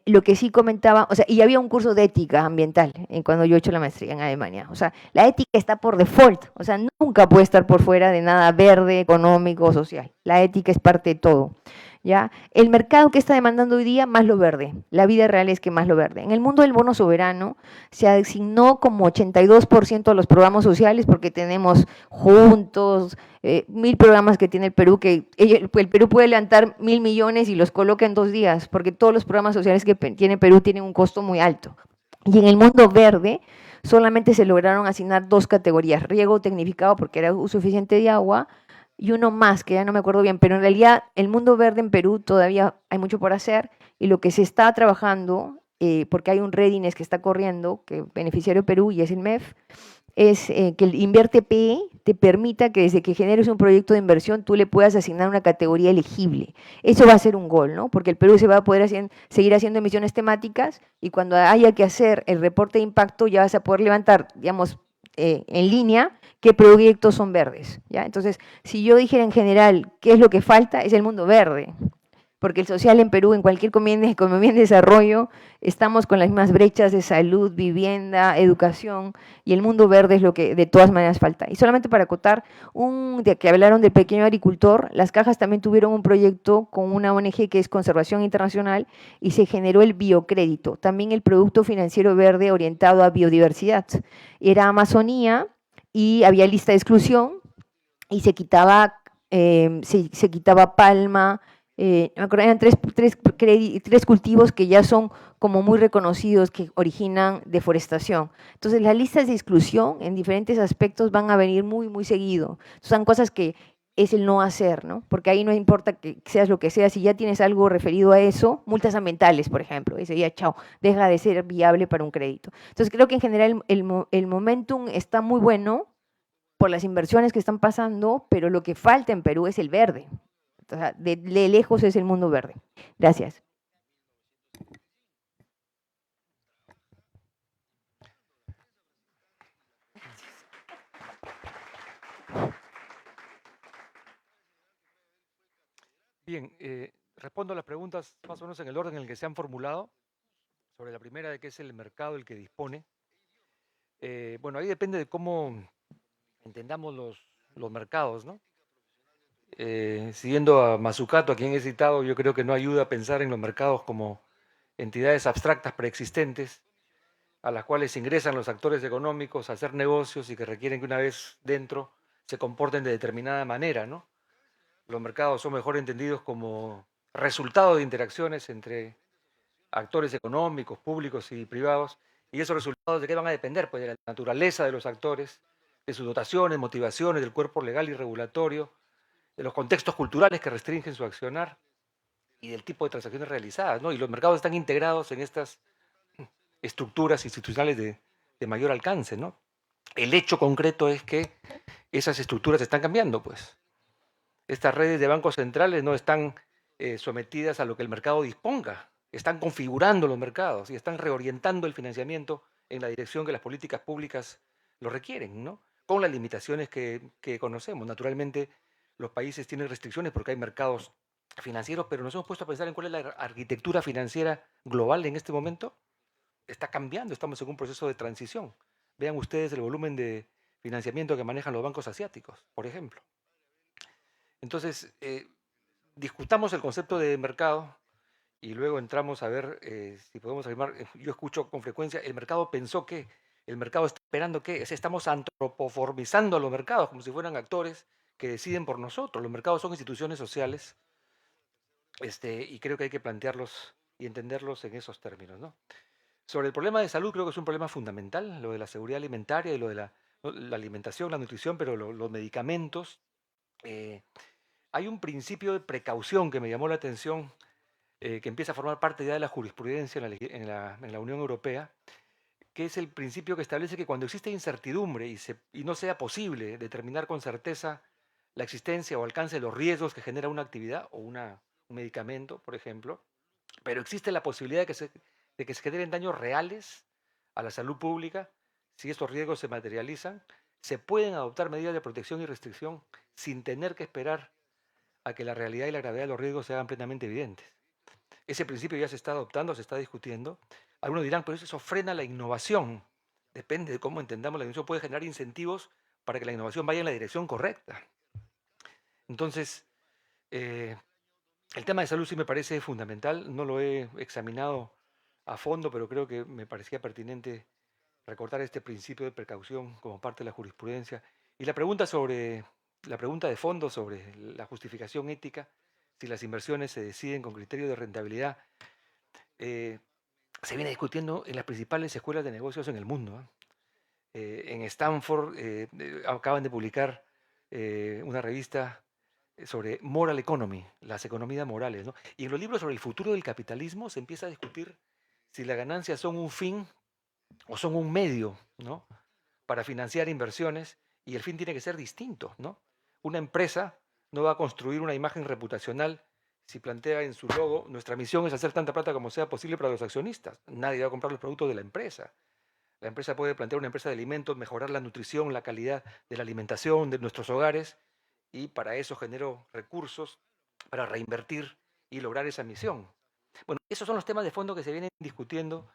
lo que sí comentaba, o sea, y había un curso de ética ambiental cuando yo he hecho la maestría en Alemania. O sea, la ética está por default, o sea, nunca puede estar por fuera de nada verde, económico, social. La ética es parte de todo, ¿ya? El mercado que está demandando hoy día, más lo verde. La vida real es que más lo verde. En el mundo del bono soberano se asignó como 82% a los programas sociales porque tenemos juntos 1.000 programas que tiene el Perú, que el Perú puede levantar 1.000 millones y los coloca en 2 días, porque todos los programas sociales que tiene Perú tienen un costo muy alto. Y en el mundo verde solamente se lograron asignar 2 categorías, riego tecnificado porque era uso eficiente de agua, y uno más, que ya no me acuerdo bien, pero en realidad el mundo verde en Perú todavía hay mucho por hacer, y lo que se está trabajando, porque hay un readiness que está corriendo, que beneficiario de Perú y es el MEF, es que el Invierte PE te permita que desde que generes un proyecto de inversión tú le puedas asignar una categoría elegible. Eso va a ser un gol, ¿no? Porque el Perú se va a poder seguir haciendo emisiones temáticas y cuando haya que hacer el reporte de impacto ya vas a poder levantar, digamos, en línea qué proyectos son verdes, ¿ya? Entonces, si yo dijera en general qué es lo que falta, es el mundo verde. Porque el social en Perú, en cualquier economía en desarrollo, estamos con las mismas brechas de salud, vivienda, educación, y el mundo verde es lo que de todas maneras falta. Y solamente para acotar, de que hablaron del pequeño agricultor, las cajas también tuvieron un proyecto con una ONG que es Conservación Internacional y se generó el biocrédito, también el producto financiero verde orientado a biodiversidad. Era Amazonía y había lista de exclusión y se quitaba palma, me acuerdo, eran tres cultivos que ya son como muy reconocidos, que originan deforestación. Entonces, las listas de exclusión en diferentes aspectos van a venir muy, muy seguido. Son cosas que es el no hacer, ¿no? Porque ahí no importa que seas lo que seas, si ya tienes algo referido a eso, multas ambientales, por ejemplo, ese ya, chao, deja de ser viable para un crédito. Entonces, creo que en general el momentum está muy bueno por las inversiones que están pasando, pero lo que falta en Perú es el verde. O sea, de lejos es el mundo verde. Gracias. Bien, respondo a las preguntas más o menos en el orden en el que se han formulado. Sobre la primera, de qué es el mercado el que dispone. Bueno, ahí depende de cómo entendamos los mercados, ¿no? Siguiendo a Mazzucato, a quien he citado, yo creo que no ayuda a pensar en los mercados como entidades abstractas preexistentes a las cuales ingresan los actores económicos a hacer negocios y que requieren que una vez dentro se comporten de determinada manera, ¿no? Los mercados son mejor entendidos como resultado de interacciones entre actores económicos, públicos y privados, y esos resultados de qué van a depender, pues de la naturaleza de los actores, de sus dotaciones, motivaciones, del cuerpo legal y regulatorio, de los contextos culturales que restringen su accionar y del tipo de transacciones realizadas, ¿no? Y los mercados están integrados en estas estructuras institucionales de mayor alcance, ¿no? El hecho concreto es que esas estructuras están cambiando, pues. Estas redes de bancos centrales no están sometidas a lo que el mercado disponga, están configurando los mercados y están reorientando el financiamiento en la dirección que las políticas públicas lo requieren, ¿no? Con las limitaciones que conocemos. Naturalmente, los países tienen restricciones porque hay mercados financieros, pero nos hemos puesto a pensar en cuál es la arquitectura financiera global en este momento. Está cambiando, estamos en un proceso de transición. Vean ustedes el volumen de financiamiento que manejan los bancos asiáticos, por ejemplo. Entonces, discutamos el concepto de mercado y luego entramos a ver si podemos afirmar. Yo escucho con frecuencia, el mercado pensó que, el mercado está esperando que, estamos antropoformizando a los mercados como si fueran actores que deciden por nosotros. Los mercados son instituciones sociales y creo que hay que plantearlos y entenderlos en esos términos, ¿no? Sobre el problema de salud, creo que es un problema fundamental, lo de la seguridad alimentaria y lo de la alimentación, la nutrición, pero los medicamentos. Hay un principio de precaución que me llamó la atención, que empieza a formar parte ya de la jurisprudencia en la Unión Europea, que es el principio que establece que cuando existe incertidumbre y no sea posible determinar con certeza la existencia o alcance de los riesgos que genera una actividad o un medicamento, por ejemplo, pero existe la posibilidad de que se generen daños reales a la salud pública, si estos riesgos se materializan, se pueden adoptar medidas de protección y restricción sin tener que esperar a que la realidad y la gravedad de los riesgos se hagan plenamente evidentes. Ese principio ya se está adoptando, se está discutiendo. Algunos dirán, pero eso frena la innovación. Depende de cómo entendamos la innovación. Puede generar incentivos para que la innovación vaya en la dirección correcta. Entonces, el tema de salud sí me parece fundamental. No lo he examinado a fondo, pero creo que me parecía pertinente recordar este principio de precaución como parte de la jurisprudencia. Y la pregunta de fondo sobre la justificación ética, si las inversiones se deciden con criterio de rentabilidad, se viene discutiendo en las principales escuelas de negocios en el mundo. En Stanford acaban de publicar una revista sobre Moral Economy, las economías morales, ¿no? Y en los libros sobre el futuro del capitalismo se empieza a discutir si las ganancias son un fin o son un medio, ¿no?, para financiar inversiones y el fin tiene que ser distinto, ¿no? Una empresa no va a construir una imagen reputacional si plantea en su logo: nuestra misión es hacer tanta plata como sea posible para los accionistas. Nadie va a comprar los productos de la empresa. La empresa puede plantear una empresa de alimentos, mejorar la nutrición, la calidad de la alimentación de nuestros hogares, y para eso generó recursos para reinvertir y lograr esa misión. Bueno, esos son los temas de fondo que se vienen discutiendo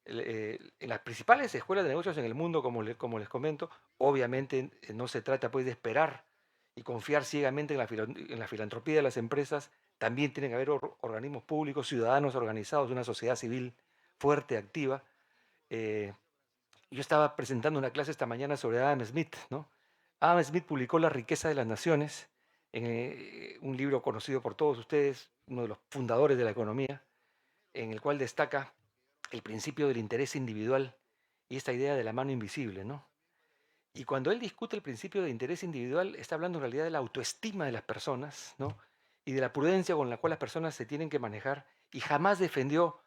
en las principales escuelas de negocios en el mundo, como les comento. Obviamente no se trata pues de esperar y confiar ciegamente en la filantropía de las empresas. También tienen que haber organismos públicos, ciudadanos organizados, una sociedad civil fuerte, activa. Yo estaba presentando una clase esta mañana sobre Adam Smith, ¿no? Adam Smith publicó La riqueza de las naciones, un libro conocido por todos ustedes, uno de los fundadores de la economía, en el cual destaca el principio del interés individual y esta idea de la mano invisible, ¿no? Y cuando él discute el principio de interés individual, está hablando en realidad de la autoestima de las personas, ¿no? Y de la prudencia con la cual las personas se tienen que manejar, y jamás defendió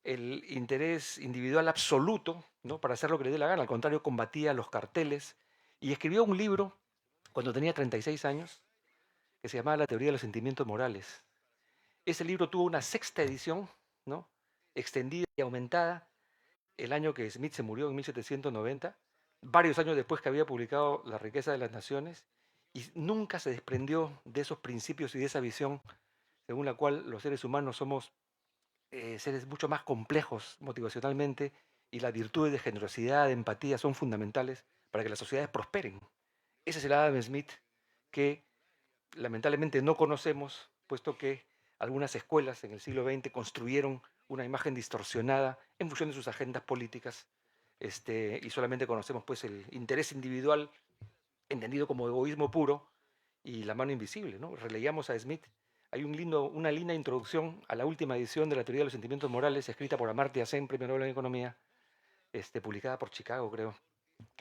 el interés individual absoluto, ¿no? Para hacer lo que le dé la gana. Al contrario, combatía los carteles, y escribió un libro cuando tenía 36 años que se llamaba La teoría de los sentimientos morales. Ese libro tuvo una sexta edición, ¿no? Extendida y aumentada el año que Smith se murió, en 1790, varios años después que había publicado La riqueza de las naciones, y nunca se desprendió de esos principios y de esa visión según la cual los seres humanos somos seres mucho más complejos motivacionalmente, y las virtudes de generosidad, de empatía, son fundamentales para que las sociedades prosperen. Ese es el Adam Smith que lamentablemente no conocemos, puesto que algunas escuelas en el siglo XX construyeron una imagen distorsionada en función de sus agendas políticas, y solamente conocemos pues el interés individual entendido como egoísmo puro y la mano invisible, ¿no? Releíamos a Smith. Hay una linda introducción a la última edición de La teoría de los sentimientos morales, escrita por Amartya Sen, premio Nobel en Economía, publicada por Chicago, creo,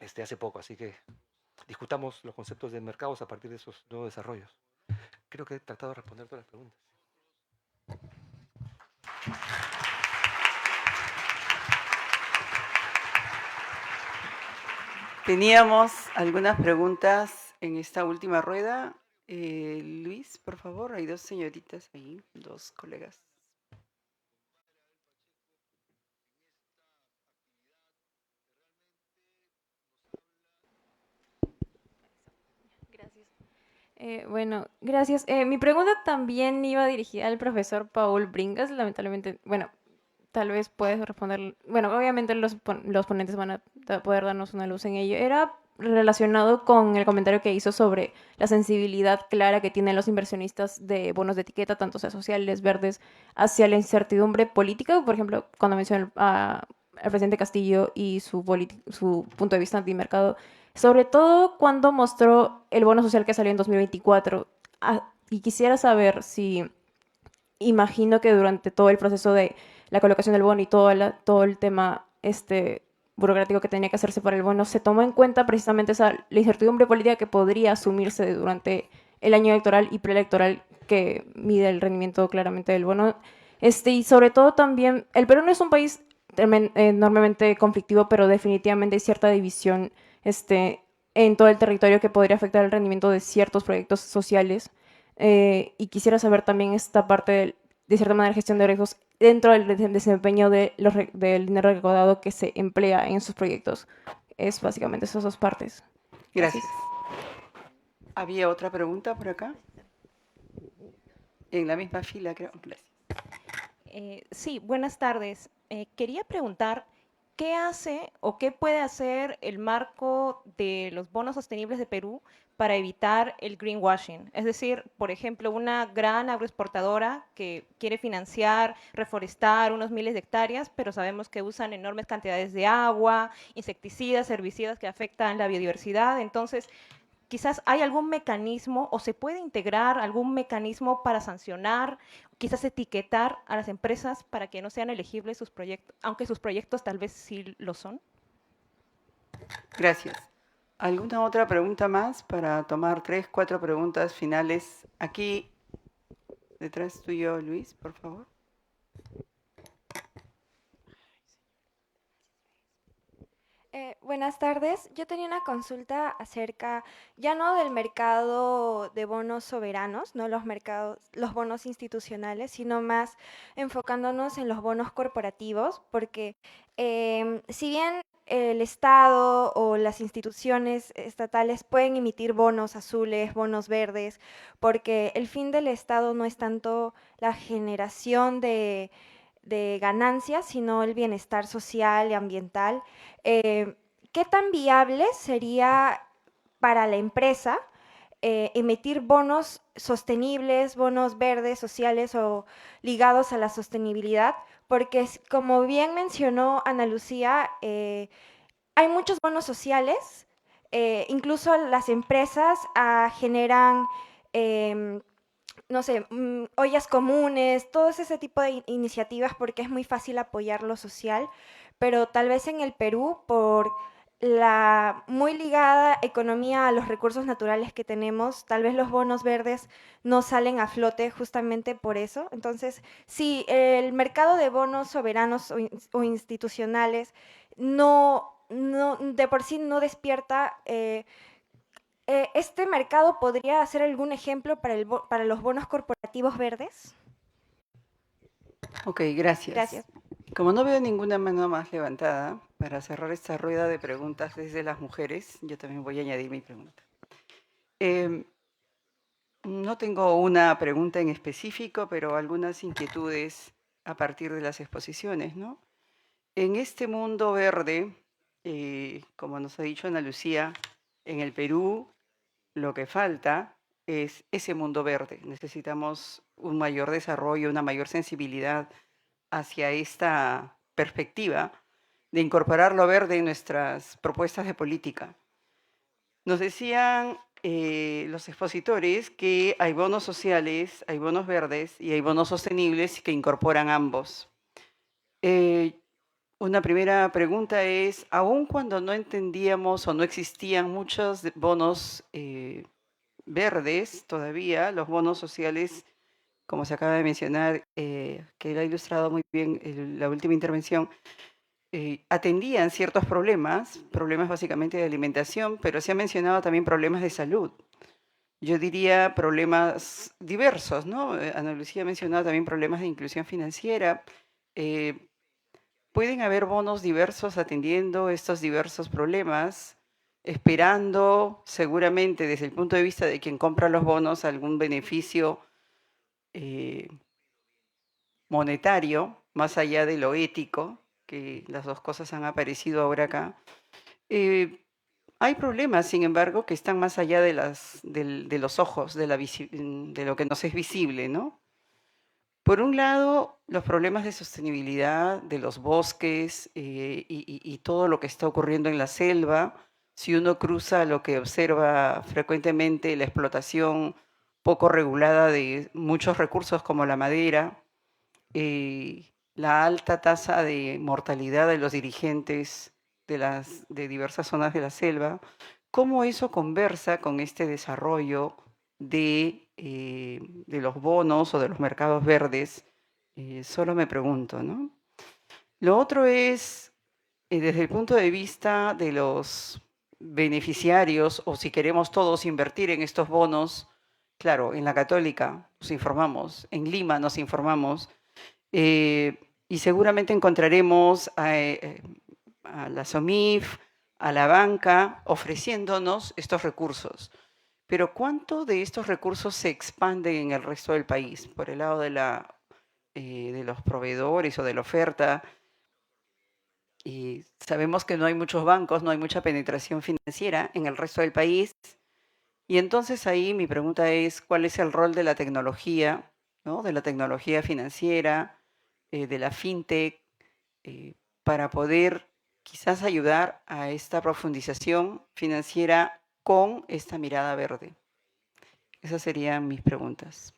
hace poco. Así que discutamos los conceptos de mercados a partir de esos nuevos desarrollos. Creo que he tratado de responder todas las preguntas. Teníamos algunas preguntas en esta última rueda. Luis, por favor, hay dos señoritas ahí, dos colegas. Bueno, gracias. Mi pregunta también iba dirigida al profesor Paul Bringas. Lamentablemente, bueno, tal vez puedes responder. Bueno, obviamente los ponentes van a poder darnos una luz en ello. Era relacionado con el comentario que hizo sobre la sensibilidad clara que tienen los inversionistas de bonos de etiqueta, tanto sea sociales, verdes, hacia la incertidumbre política. Por ejemplo, cuando mencionó al presidente Castillo y su punto de vista antimercado, sobre todo cuando mostró el bono social que salió en 2024. Y quisiera saber si, imagino que durante todo el proceso de la colocación del bono y todo el tema burocrático que tenía que hacerse para el bono, se tomó en cuenta precisamente la incertidumbre política que podría asumirse durante el año electoral y preelectoral, que mide el rendimiento claramente del bono. Y sobre todo también, el Perú no es un país enormemente conflictivo, pero definitivamente hay cierta división en todo el territorio que podría afectar el rendimiento de ciertos proyectos sociales. Y quisiera saber también esta parte de cierta manera, gestión de riesgos dentro del desempeño del dinero recaudado que se emplea en sus proyectos. Es básicamente esas dos partes. Gracias. ¿Había otra pregunta por acá? En la misma fila, creo. Gracias. Sí, buenas tardes. Quería preguntar, ¿qué hace o qué puede hacer el marco de los bonos sostenibles de Perú para evitar el greenwashing? Es decir, por ejemplo, una gran agroexportadora que quiere financiar, reforestar unos miles de hectáreas, pero sabemos que usan enormes cantidades de agua, insecticidas, herbicidas que afectan la biodiversidad. Entonces, quizás hay algún mecanismo o se puede integrar algún mecanismo para sancionar, quizás etiquetar a las empresas para que no sean elegibles sus proyectos, aunque sus proyectos tal vez sí lo son. Gracias. ¿Alguna otra pregunta más para tomar 3, 4 preguntas finales? Aquí, detrás tuyo, Luis, por favor. Buenas tardes. Yo tenía una consulta acerca ya no del mercado de bonos soberanos, no los mercados, los bonos institucionales, sino más enfocándonos en los bonos corporativos, porque si bien el Estado o las instituciones estatales pueden emitir bonos azules, bonos verdes, porque el fin del Estado no es tanto la generación de ganancias, sino el bienestar social y ambiental. ¿Qué tan viable sería para la empresa emitir bonos sostenibles, bonos verdes, sociales o ligados a la sostenibilidad? Porque como bien mencionó Ana Lucía, hay muchos bonos sociales, incluso las empresas generan no sé, ollas comunes, todo ese tipo de iniciativas porque es muy fácil apoyar lo social, pero tal vez en el Perú, por la muy ligada economía a los recursos naturales que tenemos, tal vez los bonos verdes no salen a flote justamente por eso. Entonces, si el mercado de bonos soberanos o institucionales de por sí no despierta ¿este mercado podría ser algún ejemplo para, para los bonos corporativos verdes? Ok, gracias. Gracias. Como no veo ninguna mano más levantada, para cerrar esta rueda de preguntas desde las mujeres, yo también voy a añadir mi pregunta. No tengo una pregunta en específico, pero algunas inquietudes a partir de las exposiciones, ¿no? En este mundo verde, como nos ha dicho Ana Lucía, en el Perú lo que falta es ese mundo verde. Necesitamos un mayor desarrollo, una mayor sensibilidad hacia esta perspectiva de incorporar lo verde en nuestras propuestas de política. Nos decían los expositores que hay bonos sociales, hay bonos verdes y hay bonos sostenibles que incorporan ambos. Una primera pregunta es, aun cuando no entendíamos o no existían muchos bonos verdes todavía, los bonos sociales, como se acaba de mencionar, que él ha ilustrado muy bien en la última intervención, atendían ciertos problemas básicamente de alimentación, pero se han mencionado también problemas de salud. Yo diría problemas diversos, ¿no? Ana Lucía ha mencionado también problemas de inclusión financiera. Pueden haber bonos diversos atendiendo estos diversos problemas, esperando seguramente desde el punto de vista de quien compra los bonos algún beneficio monetario, más allá de lo ético, que las dos cosas han aparecido ahora acá. Hay problemas, sin embargo, que están más allá de los ojos, de lo que nos es visible, ¿no? Por un lado, los problemas de sostenibilidad de los bosques y todo lo que está ocurriendo en la selva. Si uno cruza lo que observa frecuentemente, la explotación poco regulada de muchos recursos como la madera, la alta tasa de mortalidad de los dirigentes de diversas zonas de la selva, ¿cómo eso conversa con este desarrollo de los bonos o de los mercados verdes? Solo me pregunto, ¿no? Lo otro es, desde el punto de vista de los beneficiarios, o si queremos todos invertir en estos bonos, claro, en la Católica nos informamos, en Lima nos informamos, y seguramente encontraremos a la SOMIF, a la banca, ofreciéndonos estos recursos. Pero ¿cuánto de estos recursos se expanden en el resto del país? Por el lado de los proveedores o de la oferta. Y sabemos que no hay muchos bancos, no hay mucha penetración financiera en el resto del país. Y entonces ahí mi pregunta es, ¿cuál es el rol de la tecnología, ¿no? De la tecnología financiera, de la fintech, para poder quizás ayudar a esta profundización financiera con esta mirada verde? Esas serían mis preguntas.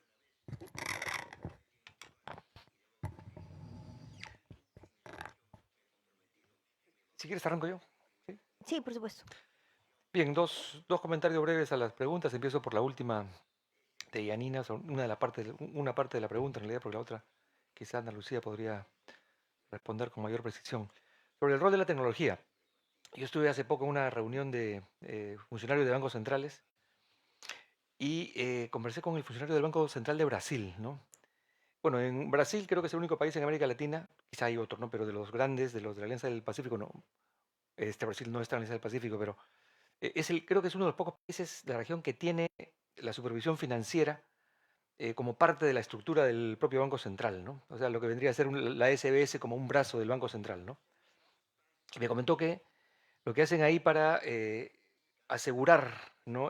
Si quieres, arranco yo. ¿Sí? Sí, por supuesto. Bien, dos comentarios breves a las preguntas. Empiezo por la última de Yanina, una parte de la pregunta en realidad, porque la otra quizás Ana Lucía podría responder con mayor precisión. Sobre el rol de la tecnología. Yo estuve hace poco en una reunión de funcionarios de bancos centrales y conversé con el funcionario del Banco Central de Brasil, ¿no? Bueno, en Brasil creo que es el único país en América Latina, quizá hay otro, ¿no? Pero de los grandes, de los de la Alianza del Pacífico, no. Brasil no está en la Alianza del Pacífico, pero creo que es uno de los pocos países de la región que tiene la supervisión financiera como parte de la estructura del propio Banco Central, ¿no? O sea, lo que vendría a ser la SBS como un brazo del Banco Central, ¿no? Y me comentó que lo que hacen ahí para asegurar, ¿no?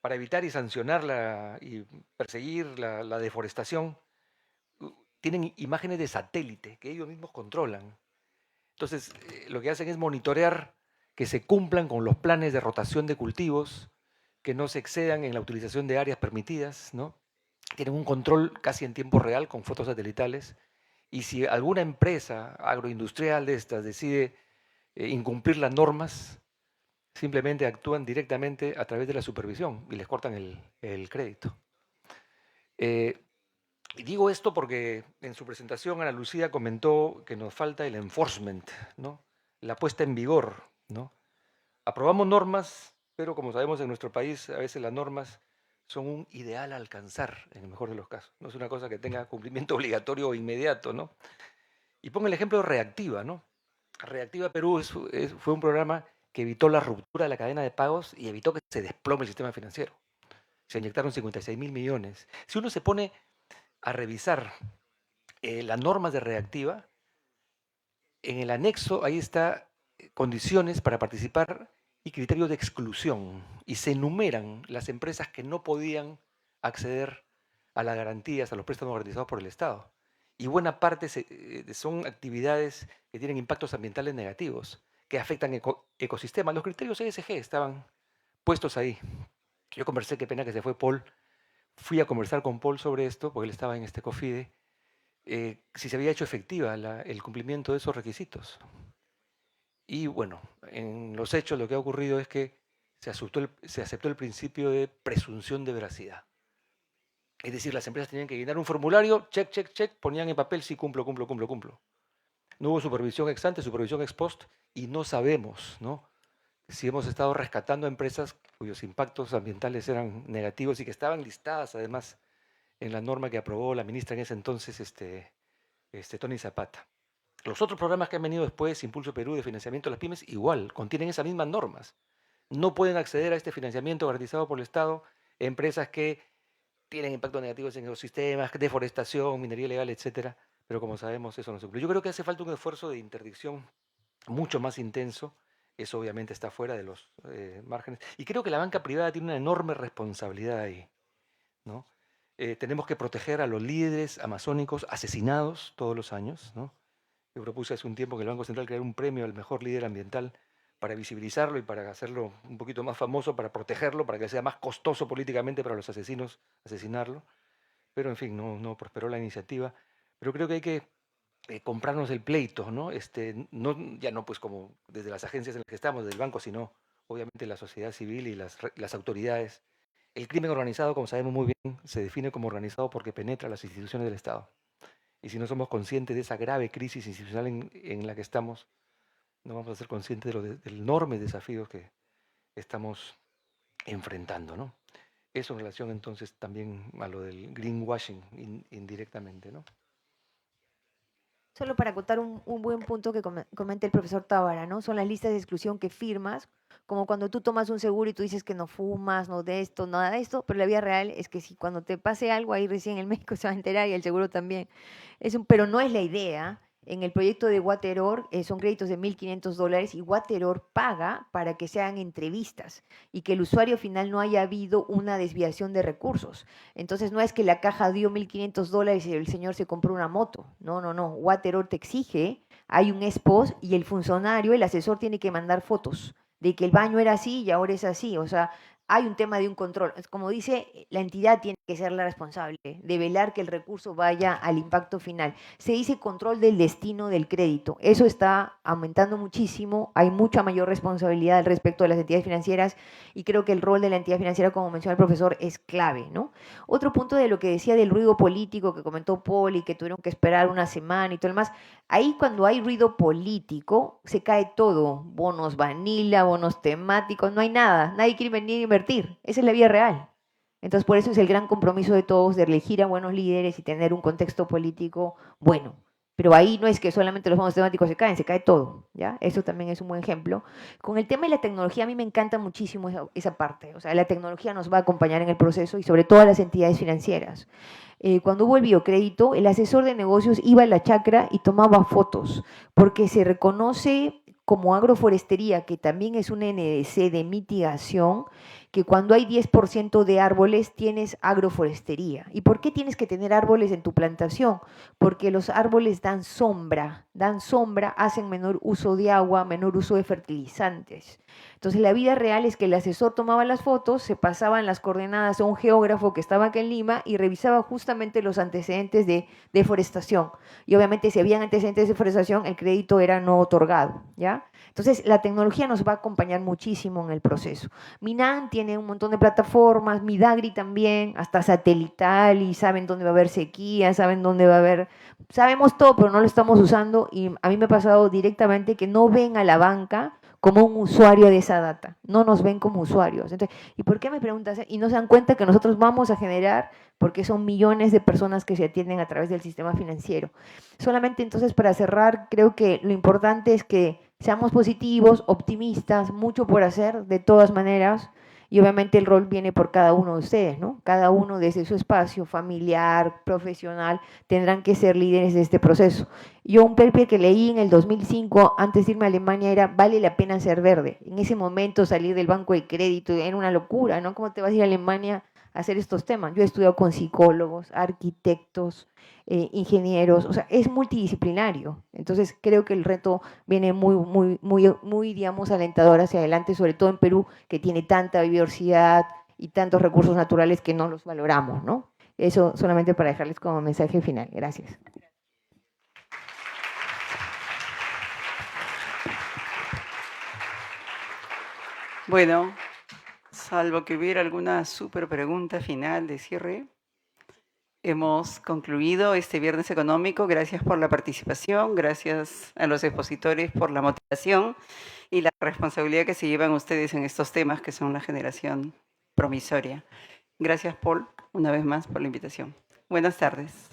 Para evitar y sancionar y perseguir la deforestación, tienen imágenes de satélite que ellos mismos controlan. Entonces, lo que hacen es monitorear que se cumplan con los planes de rotación de cultivos, que no se excedan en la utilización de áreas permitidas, ¿no? Tienen un control casi en tiempo real con fotos satelitales. Y si alguna empresa agroindustrial de estas decide incumplir las normas, simplemente actúan directamente a través de la supervisión y les cortan el crédito. Y digo esto porque en su presentación Ana Lucía comentó que nos falta el enforcement, ¿no? La puesta en vigor, ¿no? Aprobamos normas, pero como sabemos en nuestro país a veces las normas son un ideal a alcanzar, en el mejor de los casos. No es una cosa que tenga cumplimiento obligatorio o inmediato, ¿no? Y pongo el ejemplo de Reactiva, ¿no? Reactiva Perú fue un programa que evitó la ruptura de la cadena de pagos y evitó que se desplome el sistema financiero. Se inyectaron 56.000 millones. Si uno se pone a revisar las normas de Reactiva, en el anexo ahí está condiciones para participar y criterios de exclusión. Y se enumeran las empresas que no podían acceder a las garantías, a los préstamos garantizados por el Estado. Y buena parte son actividades que tienen impactos ambientales negativos, que afectan ecosistemas. Los criterios ESG estaban puestos ahí. Yo conversé, qué pena que se fue Paul, fui a conversar con Paul sobre esto, porque él estaba en este COFIDE, si se había hecho efectiva el cumplimiento de esos requisitos. Y bueno, en los hechos lo que ha ocurrido es que se aceptó el principio de presunción de veracidad. Es decir, las empresas tenían que llenar un formulario, check, check, check, ponían en papel sí cumplo, cumplo, cumplo, cumplo. No hubo supervisión ex ante, supervisión ex post, y no sabemos, ¿no?, si hemos estado rescatando empresas cuyos impactos ambientales eran negativos y que estaban listadas además en la norma que aprobó la ministra en ese entonces, Tony Zapata. Los otros programas que han venido después, Impulso Perú de financiamiento a las pymes, igual, contienen esas mismas normas. No pueden acceder a este financiamiento garantizado por el Estado empresas que tienen impactos negativos en ecosistemas, deforestación, minería ilegal, etcétera, pero como sabemos eso no se cumple. Yo creo que hace falta un esfuerzo de interdicción mucho más intenso. Eso obviamente está fuera de los márgenes. Y creo que la banca privada tiene una enorme responsabilidad ahí, ¿no? Tenemos que proteger a los líderes amazónicos asesinados todos los años, ¿no? Yo propuse hace un tiempo que el Banco Central creara un premio al mejor líder ambiental para visibilizarlo y para hacerlo un poquito más famoso, para protegerlo, para que sea más costoso políticamente para los asesinos asesinarlo. Pero en fin, no prosperó la iniciativa. Pero creo que hay que comprarnos el pleito, ¿no? Ya no pues como desde las agencias en las que estamos, desde el banco, sino obviamente la sociedad civil y las autoridades. El crimen organizado, como sabemos muy bien, se define como organizado porque penetra las instituciones del Estado. Y si no somos conscientes de esa grave crisis institucional en la que estamos, no vamos a ser conscientes de los enormes desafíos que estamos enfrentando, ¿no? Eso en relación entonces también a lo del greenwashing indirectamente, ¿no? Solo para acotar un buen punto que comenta el profesor Tábara, ¿no? Son las listas de exclusión que firmas, como cuando tú tomas un seguro y tú dices que no fumas, no de esto, nada de esto, pero la vida real es que si cuando te pase algo, ahí recién el médico se va a enterar y el seguro también. Pero no es la idea. En el proyecto de Wateror son créditos de $1.500 y Wateror paga para que se hagan entrevistas y que el usuario final no haya habido una desviación de recursos. Entonces no es que la caja dio $1.500 y el señor se compró una moto. No. Wateror te exige, hay un ex-post y el funcionario, el asesor tiene que mandar fotos de que el baño era así y ahora es así. O sea, hay un tema de un control. Como dice, la entidad tiene que ser la responsable de velar que el recurso vaya al impacto final. Se dice control del destino del crédito. Eso está aumentando muchísimo. Hay mucha mayor responsabilidad al respecto de las entidades financieras y creo que el rol de la entidad financiera, como menciona el profesor, es clave, ¿no? Otro punto de lo que decía del ruido político que comentó Paul y que tuvieron que esperar una semana y todo lo demás. Ahí cuando hay ruido político se cae todo. Bonos vanilla, bonos temáticos, no hay nada. Nadie quiere venir a invertir. Esa es la vida real. Entonces, por eso es el gran compromiso de todos de elegir a buenos líderes y tener un contexto político bueno. Pero ahí no es que solamente los bonos temáticos se cae todo, ¿ya? Eso también es un buen ejemplo. Con el tema de la tecnología, a mí me encanta muchísimo esa parte. O sea, la tecnología nos va a acompañar en el proceso y sobre todo a las entidades financieras. Cuando hubo el biocrédito, el asesor de negocios iba a la chacra y tomaba fotos, porque se reconoce como agroforestería, que también es un NDC de mitigación, que cuando hay 10% de árboles tienes agroforestería. ¿Y por qué tienes que tener árboles en tu plantación? Porque los árboles dan sombra, hacen menor uso de agua, menor uso de fertilizantes. Entonces la vida real es que el asesor tomaba las fotos, se pasaban las coordenadas a un geógrafo que estaba aquí en Lima y revisaba justamente los antecedentes de deforestación. Y obviamente si habían antecedentes de deforestación, el crédito era no otorgado, ¿ya? Entonces la tecnología nos va a acompañar muchísimo en el proceso. Minan tiene un montón de plataformas, Midagri también, hasta satelital, y saben dónde va a haber sequía, saben dónde va a haber... Sabemos todo, pero no lo estamos usando y a mí me ha pasado directamente que no ven a la banca como un usuario de esa data, no nos ven como usuarios. Entonces, ¿y por qué me preguntas? Y no se dan cuenta que nosotros vamos a generar, porque son millones de personas que se atienden a través del sistema financiero. Solamente entonces para cerrar, creo que lo importante es que seamos positivos, optimistas, mucho por hacer de todas maneras, y obviamente el rol viene por cada uno de ustedes, ¿no? Cada uno desde su espacio familiar, profesional, tendrán que ser líderes de este proceso. Yo un paper que leí en el 2005, antes de irme a Alemania, era ¿vale la pena ser verde? En ese momento salir del banco de crédito era una locura, ¿no? ¿Cómo te vas a ir a Alemania a hacer estos temas? Yo he estudiado con psicólogos, arquitectos, ingenieros, o sea, es multidisciplinario. Entonces creo que el reto viene muy, digamos, alentador hacia adelante, sobre todo en Perú, que tiene tanta biodiversidad y tantos recursos naturales que no los valoramos, ¿no? Eso solamente para dejarles como mensaje final. Gracias. Bueno, salvo que hubiera alguna súper pregunta final de cierre, hemos concluido este Viernes Económico. Gracias por la participación, gracias a los expositores por la motivación y la responsabilidad que se llevan ustedes en estos temas que son la generación promisoria. Gracias, Paul, una vez más por la invitación. Buenas tardes.